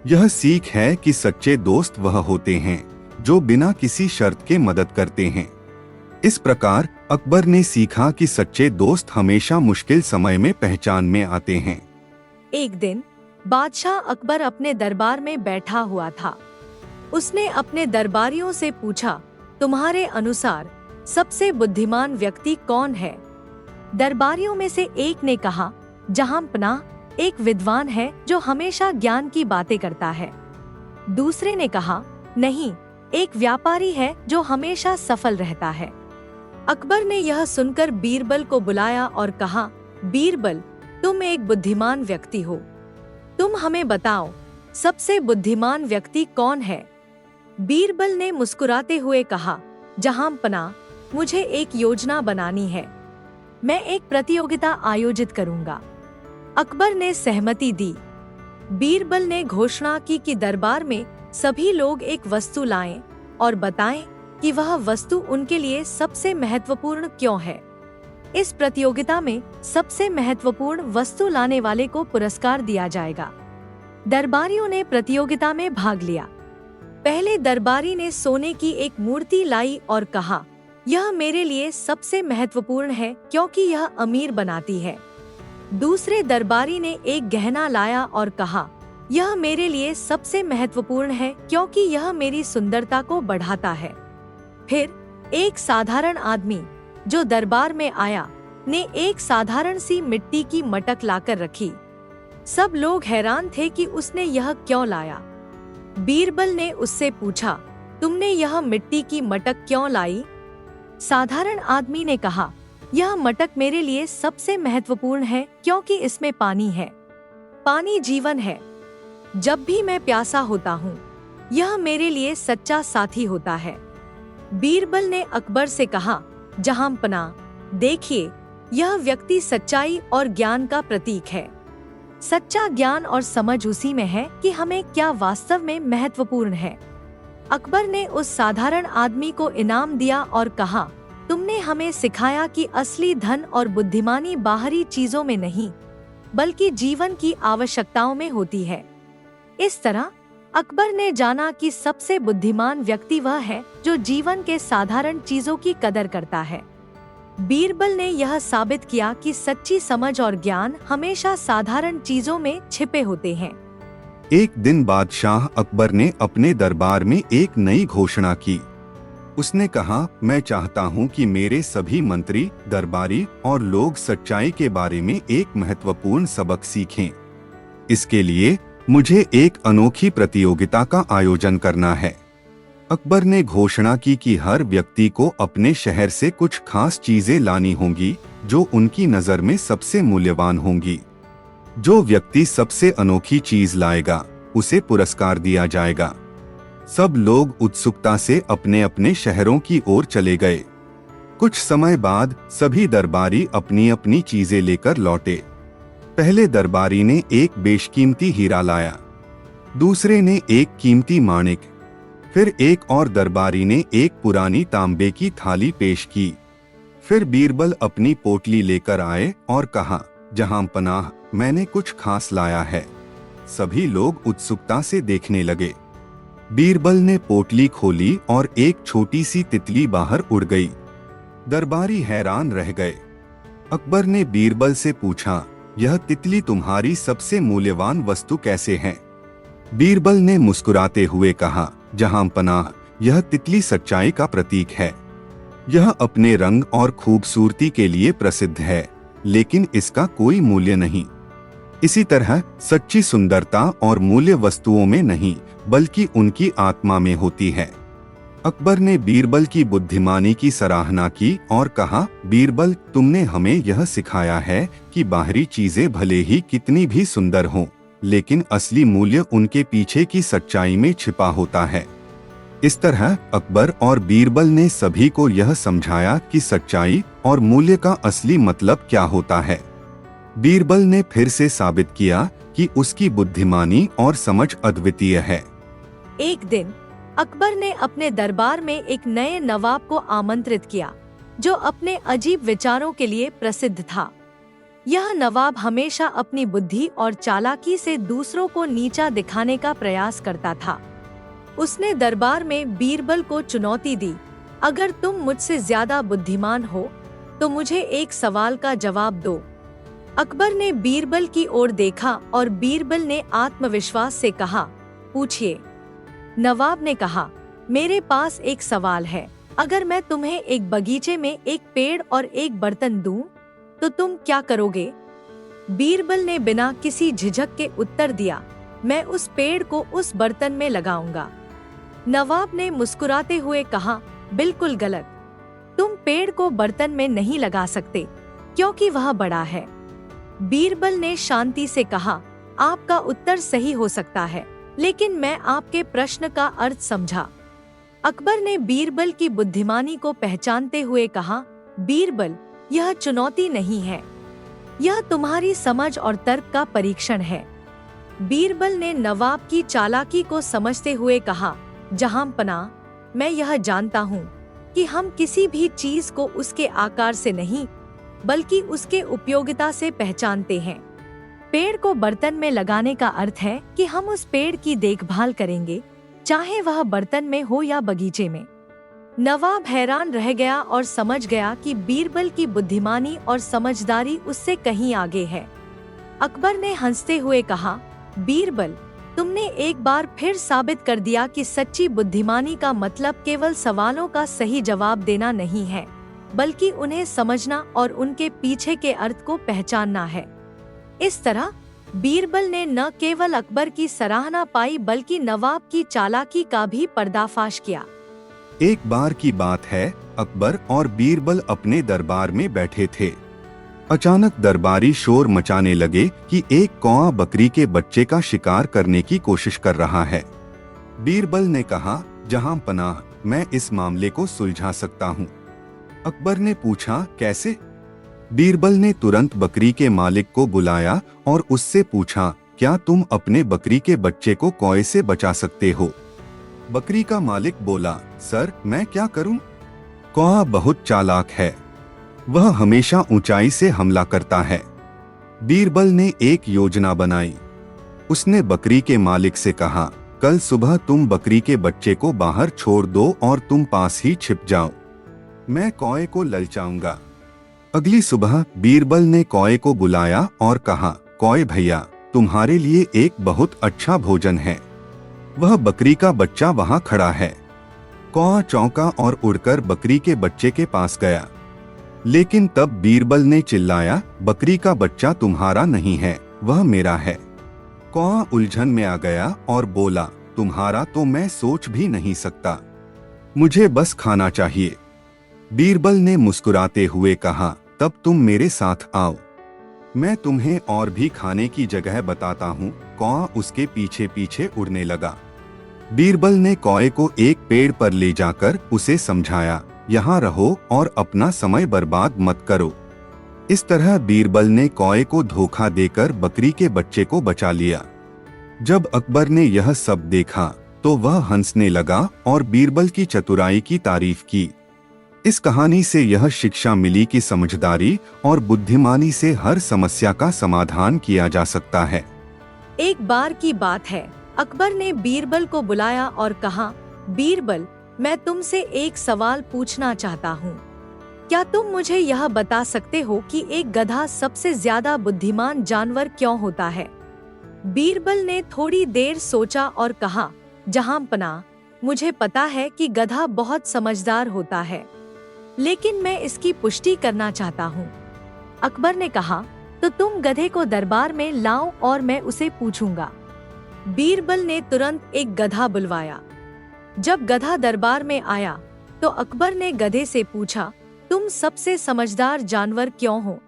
यह सीख है कि सच्चे दोस्त वह होते हैं जो बिना किसी शर्त के मदद करते हैं। इस प्रकार अकबर ने सीखा कि सच्चे दोस्त हमेशा मुश्किल समय में पहचान में आते हैं। एक दिन बादशाह अकबर अपने दरबार में बैठा हुआ था। उसने अपने दरबारियों से पूछा, तुम्हारे अनुसार सबसे बुद्धिमान व्यक्ति कौन है? दरबारियों में से एक ने कहा, जहांपनाह, एक विद्वान है जो हमेशा ज्ञान की बातें करता है। दूसरे ने कहा, नहीं, एक व्यापारी है जो हमेशा सफल रहता है। अकबर ने यह सुनकर बीरबल को बुलाया और कहा, बीरबल, तुम एक बुद्धिमान व्यक्ति हो। तुम हमें बताओ, सबसे बुद्धिमान व्यक्ति कौन है? बीरबल ने मुस्कुराते हुए कहा, जहांपनाह, मुझे एक योजना बनानी है। मैं एक प्रतियोगिता आयोजित करूंगा। अकबर ने सहमति दी। बीरबल ने घोषणा की कि दरबार में सभी लोग एक वस्तु लाएं और बताएं कि वह वस्तु उनके लिए सबसे महत्वपूर्ण क्यों है। इस प्रतियोगिता में सबसे महत्वपूर्ण वस्तु लाने वाले को पुरस्कार दिया जाएगा। दरबारियों ने प्रतियोगिता में भाग लिया। पहले दरबारी ने सोने की एक मूर्ति लाई और कहा, यह मेरे लिए सबसे महत्वपूर्ण है क्योंकि यह अमीर बनाती है। दूसरे दरबारी ने एक गहना लाया और कहा, यह मेरे लिए सबसे महत्वपूर्ण है क्योंकि यह मेरी सुंदरता को बढ़ाता है। फिर एक साधारण आदमी जो दरबार में आया ने एक साधारण सी मिट्टी की मटक लाकर रखी। सब लोग हैरान थे कि उसने यह क्यों लाया। बीरबल ने उससे पूछा, तुमने यह मिट्टी की मटक क्यों लाई? साधारण आदमी ने कहा, यह मटक मेरे लिए सबसे महत्वपूर्ण है क्योंकि इसमें पानी है। पानी जीवन है। जब भी मैं प्यासा होता हूँ, यह मेरे लिए सच्चा साथी होता है। बीरबल ने अकबर से कहा, जहांपनाह, देखिए, यह व्यक्ति सच्चाई और ज्ञान का प्रतीक है। सच्चा ज्ञान और समझ उसी में है कि हमें क्या वास्तव में महत्वपूर्ण है। अकबर ने उस साधारण आदमी को इनाम दिया और कहा, तुमने हमें सिखाया कि असली धन और बुद्धिमानी बाहरी चीजों में नहीं, बल्कि जीवन की आवश्यकताओं में होती है। इस तरह अकबर ने जाना कि सबसे बुद्धिमान व्यक्ति वह है जो जीवन के साधारण चीजों की कदर करता है। बीरबल ने यह साबित किया कि सच्ची समझ और ज्ञान हमेशा साधारण चीजों में छिपे होते हैं। एक दिन बादशाह अकबर ने अपने दरबार में एक नई घोषणा की। उसने कहा, मैं चाहता हूं कि मेरे सभी मंत्री, दरबारी और लोग सच्चाई के बारे में एक महत्वपूर्ण सबक सीखें। इसके लिए मुझे एक अनोखी प्रतियोगिता का आयोजन करना है। अकबर ने घोषणा की कि हर व्यक्ति को अपने शहर से कुछ खास चीजें लानी होंगी जो उनकी नजर में सबसे मूल्यवान होंगी। जो व्यक्ति सबसे अनोखी चीज लाएगा, उसे पुरस्कार दिया जाएगा। सब लोग उत्सुकता से अपने अपने शहरों की ओर चले गए। कुछ समय बाद सभी दरबारी अपनी अपनी चीजें लेकर लौटे। पहले दरबारी ने एक बेशकीमती हीरा लाया, दूसरे ने एक कीमती माणिक, फिर एक और दरबारी ने एक पुरानी तांबे की थाली पेश की। फिर बीरबल अपनी पोटली लेकर आए और कहा, जहां पनाह, मैंने कुछ खास लाया है। सभी लोग उत्सुकता से देखने लगे। बीरबल ने पोटली खोली और एक छोटी सी तितली बाहर उड़ गई। दरबारी हैरान रह गए। अकबर ने बीरबल से पूछा, यह तितली तुम्हारी सबसे मूल्यवान वस्तु कैसे है? बीरबल ने मुस्कुराते हुए कहा, जहां पनाह, यह तितली सच्चाई का प्रतीक है। यह अपने रंग और खूबसूरती के लिए प्रसिद्ध है, लेकिन इसका कोई मूल्य नहीं। इसी तरह सच्ची सुंदरता और मूल्य वस्तुओं में नहीं, बल्कि उनकी आत्मा में होती है। अकबर ने बीरबल की बुद्धिमानी की सराहना की और कहा, बीरबल, तुमने हमें यह सिखाया है कि बाहरी चीजें भले ही कितनी भी सुंदर हों, लेकिन असली मूल्य उनके पीछे की सच्चाई में छिपा होता है। इस तरह अकबर और बीरबल ने सभी को यह समझाया कि सच्चाई और मूल्य का असली मतलब क्या होता है। बीरबल ने फिर से साबित किया कि उसकी बुद्धिमानी और समझ अद्वितीय है। एक दिन अकबर ने अपने दरबार में एक नए नवाब को आमंत्रित किया, जो अपने अजीब विचारों के लिए प्रसिद्ध था। यह नवाब हमेशा अपनी बुद्धि और चालाकी से दूसरों को नीचा दिखाने का प्रयास करता था। उसने दरबार में बीरबल को चुनौती दी, अगर तुम मुझसे ज्यादा बुद्धिमान हो तो मुझे एक सवाल का जवाब दो। अकबर ने बीरबल की ओर देखा और बीरबल ने आत्मविश्वास से कहा, पूछिए। नवाब ने कहा, मेरे पास एक सवाल है। अगर मैं तुम्हें एक बगीचे में एक पेड़ और एक बर्तन दूं, तो तुम क्या करोगे? बीरबल ने बिना किसी झिझक के उत्तर दिया, मैं उस पेड़ को उस बर्तन में लगाऊंगा। नवाब ने मुस्कुराते हुए कहा, बिल्कुल गलत। तुम पेड़ को बर्तन में नहीं लगा सकते, क्योंकि वह बड़ा है। बीरबल ने शांति से कहा, आपका उत्तर सही हो सकता है, लेकिन मैं आपके प्रश्न का अर्थ समझा। अकबर ने बीरबल की बुद्धिमानी को पहचानते हुए कहा, बीरबल, यह चुनौती नहीं है, यह तुम्हारी समझ और तर्क का परीक्षण है। बीरबल ने नवाब की चालाकी को समझते हुए कहा, जहां पनाह, मैं यह जानता हूँ कि हम किसी भी चीज को उसके आकार से नहीं, बल्कि उसके उपयोगिता से पहचानते हैं। पेड़ को बर्तन में लगाने का अर्थ है कि हम उस पेड़ की देखभाल करेंगे, चाहे वह बर्तन में हो या बगीचे में। नवाब हैरान रह गया और समझ गया कि बीरबल की बुद्धिमानी और समझदारी उससे कहीं आगे है। अकबर ने हंसते हुए कहा, बीरबल, तुमने एक बार फिर साबित कर दिया कि सच्ची बुद्धिमानी का मतलब केवल सवालों का सही जवाब देना नहीं है, बल्कि उन्हें समझना और उनके पीछे के अर्थ को पहचानना है। इस तरह बीरबल ने न केवल अकबर की सराहना पाई, बल्कि नवाब की चालाकी का भी पर्दाफाश किया। एक बार की बात है, अकबर और बीरबल अपने दरबार में बैठे थे। अचानक दरबारी शोर मचाने लगे कि एक कौआ बकरी के बच्चे का शिकार करने की कोशिश कर रहा है। बीरबल ने कहा, जहां पनाह, मैं इस मामले को सुलझा सकता हूँ। अकबर ने पूछा, कैसे? बीरबल ने तुरंत बकरी के मालिक को बुलाया और उससे पूछा, क्या तुम अपने बकरी के बच्चे को कौए से बचा सकते हो? बकरी का मालिक बोला, सर, मैं क्या करूं? कौआ बहुत चालाक है, वह हमेशा ऊंचाई से हमला करता है। बीरबल ने एक योजना बनाई। उसने बकरी के मालिक से कहा, कल सुबह तुम बकरी के बच्चे को बाहर छोड़ दो और तुम पास ही छिप जाओ, मैं कौए को ललचाऊंगा। अगली सुबह बीरबल ने कौए को बुलाया और कहा, कौए भैया, तुम्हारे लिए एक बहुत अच्छा भोजन है। वह बकरी का बच्चा वहां खड़ा है। कौआ चौंका और उड़कर बकरी के बच्चे के पास गया, लेकिन तब बीरबल ने चिल्लाया, बकरी का बच्चा तुम्हारा नहीं है, वह मेरा है। कौआ उलझन में आ गया और बोला, तुम्हारा तो मैं सोच भी नहीं सकता, मुझे बस खाना चाहिए। बीरबल ने मुस्कुराते हुए कहा, तब तुम मेरे साथ आओ, मैं तुम्हें और भी खाने की जगह बताता हूँ। कौआ उसके पीछे पीछे उड़ने लगा। बीरबल ने कौए को एक पेड़ पर ले जाकर उसे समझाया, यहाँ रहो और अपना समय बर्बाद मत करो। इस तरह बीरबल ने कौए को धोखा देकर बकरी के बच्चे को बचा लिया। जब अकबर ने यह सब देखा तो वह हंसने लगा और बीरबल की चतुराई की तारीफ की। इस कहानी से यह शिक्षा मिली कि समझदारी और बुद्धिमानी से हर समस्या का समाधान किया जा सकता है। एक बार की बात है, अकबर ने बीरबल को बुलाया और कहा, बीरबल, मैं तुमसे एक सवाल पूछना चाहता हूँ। क्या तुम मुझे यह बता सकते हो कि एक गधा सबसे ज्यादा बुद्धिमान जानवर क्यों होता है? बीरबल ने थोड़ी देर सोचा और कहा, जहांपनाह, मुझे पता है कि गधा बहुत समझदार होता है, लेकिन मैं इसकी पुष्टि करना चाहता हूँ। अकबर ने कहा, तो तुम गधे को दरबार में लाओ और मैं उसे पूछूंगा। बीरबल ने तुरंत एक गधा बुलवाया। जब गधा दरबार में आया तो अकबर ने गधे से पूछा, तुम सबसे समझदार जानवर क्यों हो?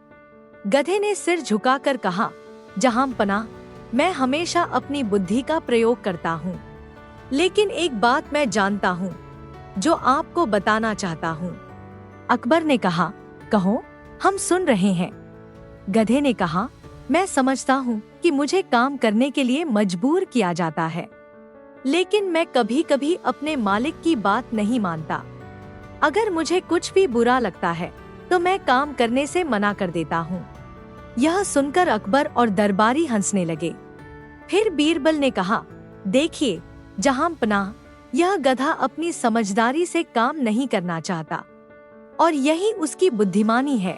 गधे ने सिर झुकाकर कहा, जहांपनाह, मैं हमेशा अपनी बुद्धि का प्रयोग करता हूँ, लेकिन एक बात मैं जानता हूँ जो आपको बताना चाहता हूँ। अकबर ने कहा, कहो, हम सुन रहे हैं। गधे ने कहा, मैं समझता हूँ कि मुझे काम करने के लिए मजबूर किया जाता है, लेकिन मैं कभी कभी अपने मालिक की बात नहीं मानता। अगर मुझे कुछ भी बुरा लगता है तो मैं काम करने से मना कर देता हूँ। यह सुनकर अकबर और दरबारी हंसने लगे। फिर बीरबल ने कहा, देखिए जहांपनाह, यह गधा अपनी समझदारी से काम नहीं करना चाहता और यही उसकी बुद्धिमानी है।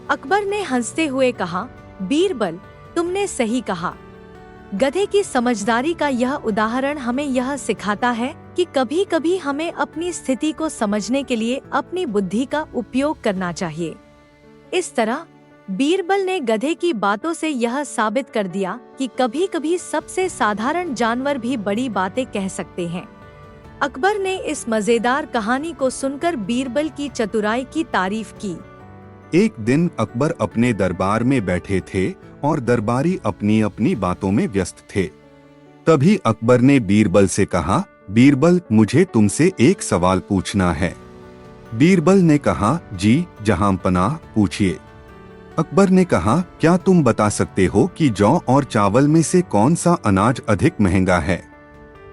अकबर ने हंसते हुए कहा, बीरबल, तुमने सही कहा। गधे की समझदारी का यह उदाहरण हमें यह सिखाता है कि कभी कभी हमें अपनी स्थिति को समझने के लिए अपनी बुद्धि का उपयोग करना चाहिए। इस तरह बीरबल ने गधे की बातों से यह साबित कर दिया कि कभी कभी सबसे साधारण जानवर भी बड़ी बातें कह सकते हैं। अकबर ने इस मजेदार कहानी को सुनकर बीरबल की चतुराई की तारीफ की। एक दिन अकबर अपने दरबार में बैठे थे और दरबारी अपनी अपनी बातों में व्यस्त थे। तभी अकबर ने बीरबल से कहा, बीरबल, मुझे तुमसे एक सवाल पूछना है। बीरबल ने कहा, जी जहांपनाह, पूछिए। अकबर ने कहा, क्या तुम बता सकते हो कि जौ और चावल में से कौन सा अनाज अधिक महंगा है?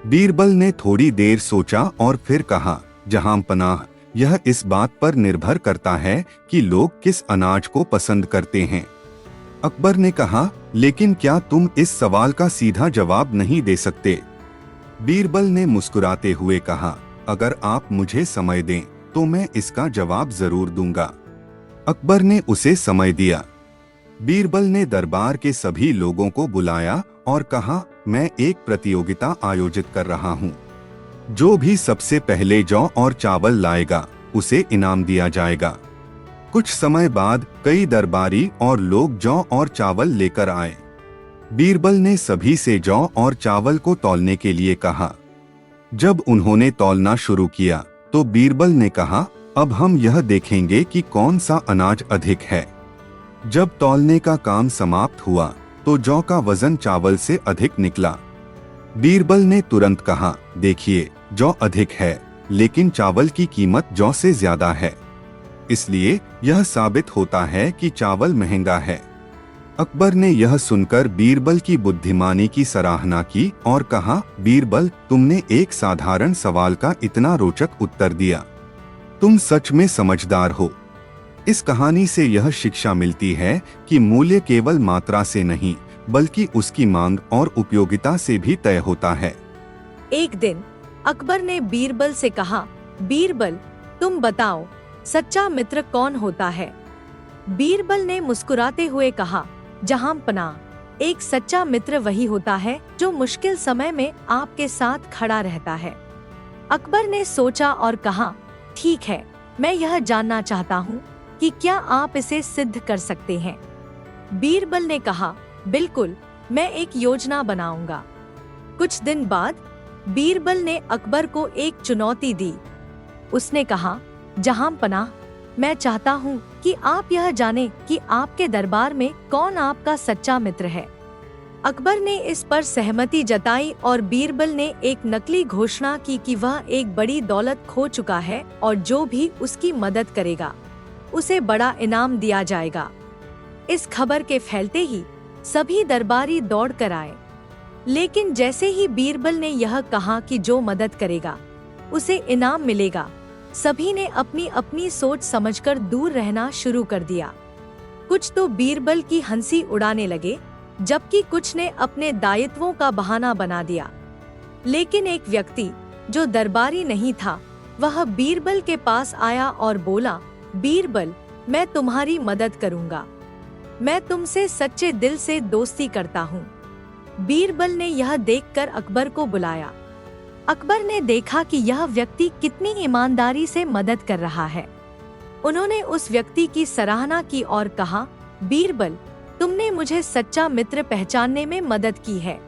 बीरबल ने थोड़ी देर सोचा और फिर कहा, जहांपनाह, यह इस बात पर निर्भर करता है कि लोग किस अनाज को पसंद करते हैं। अकबर ने कहा, लेकिन क्या तुम इस सवाल का सीधा जवाब नहीं दे सकते? बीरबल ने मुस्कुराते हुए कहा, अगर आप मुझे समय दें तो मैं इसका जवाब जरूर दूंगा। अकबर ने उसे समय दिया। बीरबल ने दरबार के सभी लोगों को बुलाया और कहा, मैं एक प्रतियोगिता आयोजित कर रहा हूँ। जो भी सबसे पहले जौ और चावल लाएगा उसे इनाम दिया जाएगा। कुछ समय बाद कई दरबारी और लोग जौ और चावल लेकर आए। बीरबल ने सभी से जौ और चावल को तौलने के लिए कहा। जब उन्होंने तौलना शुरू किया तो बीरबल ने कहा, अब हम यह देखेंगे कि कौन सा अनाज अधिक है। जब तौलने का काम समाप्त हुआ तो जौ का वजन चावल से अधिक निकला। बीरबल ने तुरंत कहा, देखिए, जौ अधिक है, लेकिन चावल की कीमत जौ से ज्यादा है, इसलिए यह साबित होता है कि चावल महंगा है। अकबर ने यह सुनकर बीरबल की बुद्धिमानी की सराहना की और कहा, बीरबल, तुमने एक साधारण सवाल का इतना रोचक उत्तर दिया। तुम सच में समझदार हो। इस कहानी से यह शिक्षा मिलती है कि मूल्य केवल मात्रा से नहीं, बल्कि उसकी मांग और उपयोगिता से भी तय होता है। एक दिन अकबर ने बीरबल से कहा, बीरबल, तुम बताओ, सच्चा मित्र कौन होता है? बीरबल ने मुस्कुराते हुए कहा, जहांपनाह, एक सच्चा मित्र वही होता है जो मुश्किल समय में आपके साथ खड़ा रहता है। अकबर ने सोचा और कहा, ठीक है, मैं यह जानना चाहता हूँ कि क्या आप इसे सिद्ध कर सकते हैं? बीरबल ने कहा, बिल्कुल, मैं एक योजना बनाऊंगा। कुछ दिन बाद बीरबल ने अकबर को एक चुनौती दी। उसने कहा, जहांपनाह, मैं चाहता हूँ कि आप यह जानें कि आपके दरबार में कौन आपका सच्चा मित्र है। अकबर ने इस पर सहमति जताई और बीरबल ने एक नकली घोषणा की कि वह एक बड़ी दौलत खो चुका है और जो भी उसकी मदद करेगा उसे बड़ा इनाम दिया जाएगा। इस खबर के फैलते ही सभी दरबारी दौड़ कर आए। लेकिन जैसे ही बीरबल ने यह कहा कि जो मदद करेगा उसे इनाम मिलेगा, सभी ने अपनी अपनी सोच समझकर दूर रहना शुरू कर दिया। कुछ तो बीरबल की हंसी उड़ाने लगे, जबकि कुछ ने अपने दायित्वों का बहाना बना दिया। लेकिन एक व्यक्ति जो दरबारी नहीं था, वह बीरबल के पास आया और बोला, बीरबल, मैं तुम्हारी मदद करूंगा। मैं तुमसे सच्चे दिल से दोस्ती करता हूँ। बीरबल ने यह देखकर अकबर को बुलाया। अकबर ने देखा कि यह व्यक्ति कितनी ईमानदारी से मदद कर रहा है। उन्होंने उस व्यक्ति की सराहना की और कहा, बीरबल, तुमने मुझे सच्चा मित्र पहचानने में मदद की है।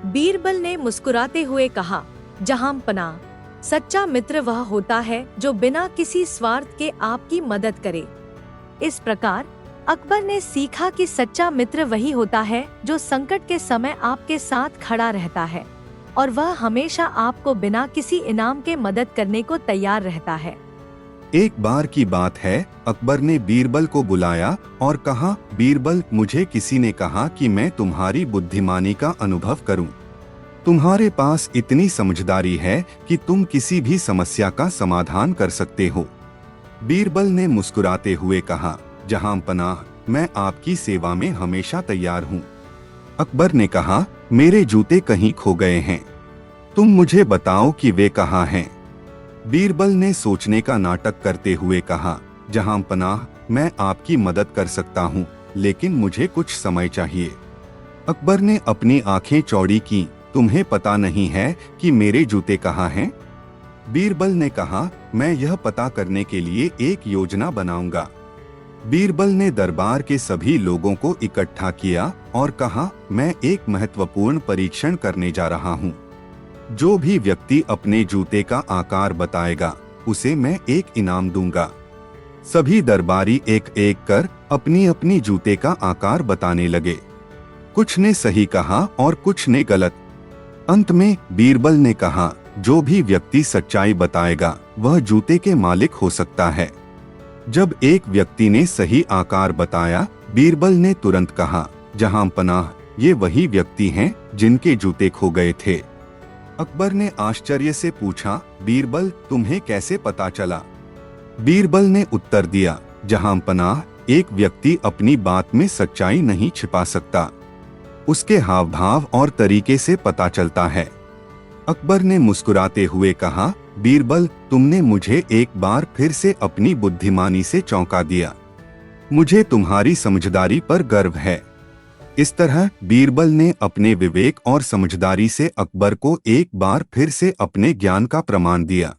बीरबल ने मुस्कुराते हुए कहा, जहां पनाह, सच्चा मित्र वह होता है जो बिना किसी स्वार्थ के आपकी मदद करे। इस प्रकार अकबर ने सीखा कि सच्चा मित्र वही होता है जो संकट के समय आपके साथ खड़ा रहता है और वह हमेशा आपको बिना किसी इनाम के मदद करने को तैयार रहता है। एक बार की बात है, अकबर ने बीरबल को बुलाया और कहा, बीरबल, मुझे किसी ने कहा कि मैं तुम्हारी बुद्धिमानी का अनुभव करूं। तुम्हारे पास इतनी समझदारी है कि तुम किसी भी समस्या का समाधान कर सकते हो। बीरबल ने मुस्कुराते हुए कहा, जहां पनाह, मैं आपकी सेवा में हमेशा तैयार हूँ। अकबर ने कहा, मेरे जूते कहीं खो गए हैं, तुम मुझे बताओ कि वे कहाँ हैं। बीरबल ने सोचने का नाटक करते हुए कहा, जहां पनाह, मैं आपकी मदद कर सकता हूँ, लेकिन मुझे कुछ समय चाहिए। अकबर ने अपनी आंखें चौड़ी की, तुम्हें पता नहीं है कि मेरे जूते कहाँ हैं? बीरबल ने कहा, मैं यह पता करने के लिए एक योजना बनाऊंगा। बीरबल ने दरबार के सभी लोगों को इकट्ठा किया और कहा, मैं एक महत्वपूर्ण परीक्षण करने जा रहा हूँ। जो भी व्यक्ति अपने जूते का आकार बताएगा, उसे मैं एक इनाम दूंगा। सभी दरबारी एक एक कर अपनी अपनी जूते का आकार बताने लगे। कुछ ने सही कहा और कुछ ने गलत। अंत में बीरबल ने कहा, जो भी व्यक्ति सच्चाई बताएगा वह जूते के मालिक हो सकता है। जब एक व्यक्ति ने सही आकार बताया, बीरबल ने तुरंत कहा, जहां पनाह, ये वही व्यक्ति हैं जिनके जूते खो गए थे। अकबर ने आश्चर्य से पूछा, बीरबल, तुम्हें कैसे पता चला? बीरबल ने उत्तर दिया, जहां पनाह, एक व्यक्ति अपनी बात में सच्चाई नहीं छिपा सकता, उसके हाव भाव और तरीके से पता चलता है। अकबर ने मुस्कुराते हुए कहा, बीरबल, तुमने मुझे एक बार फिर से अपनी बुद्धिमानी से चौंका दिया। मुझे तुम्हारी समझदारी पर गर्व है। इस तरह बीरबल ने अपने विवेक और समझदारी से अकबर को एक बार फिर से अपने ज्ञान का प्रमाण दिया।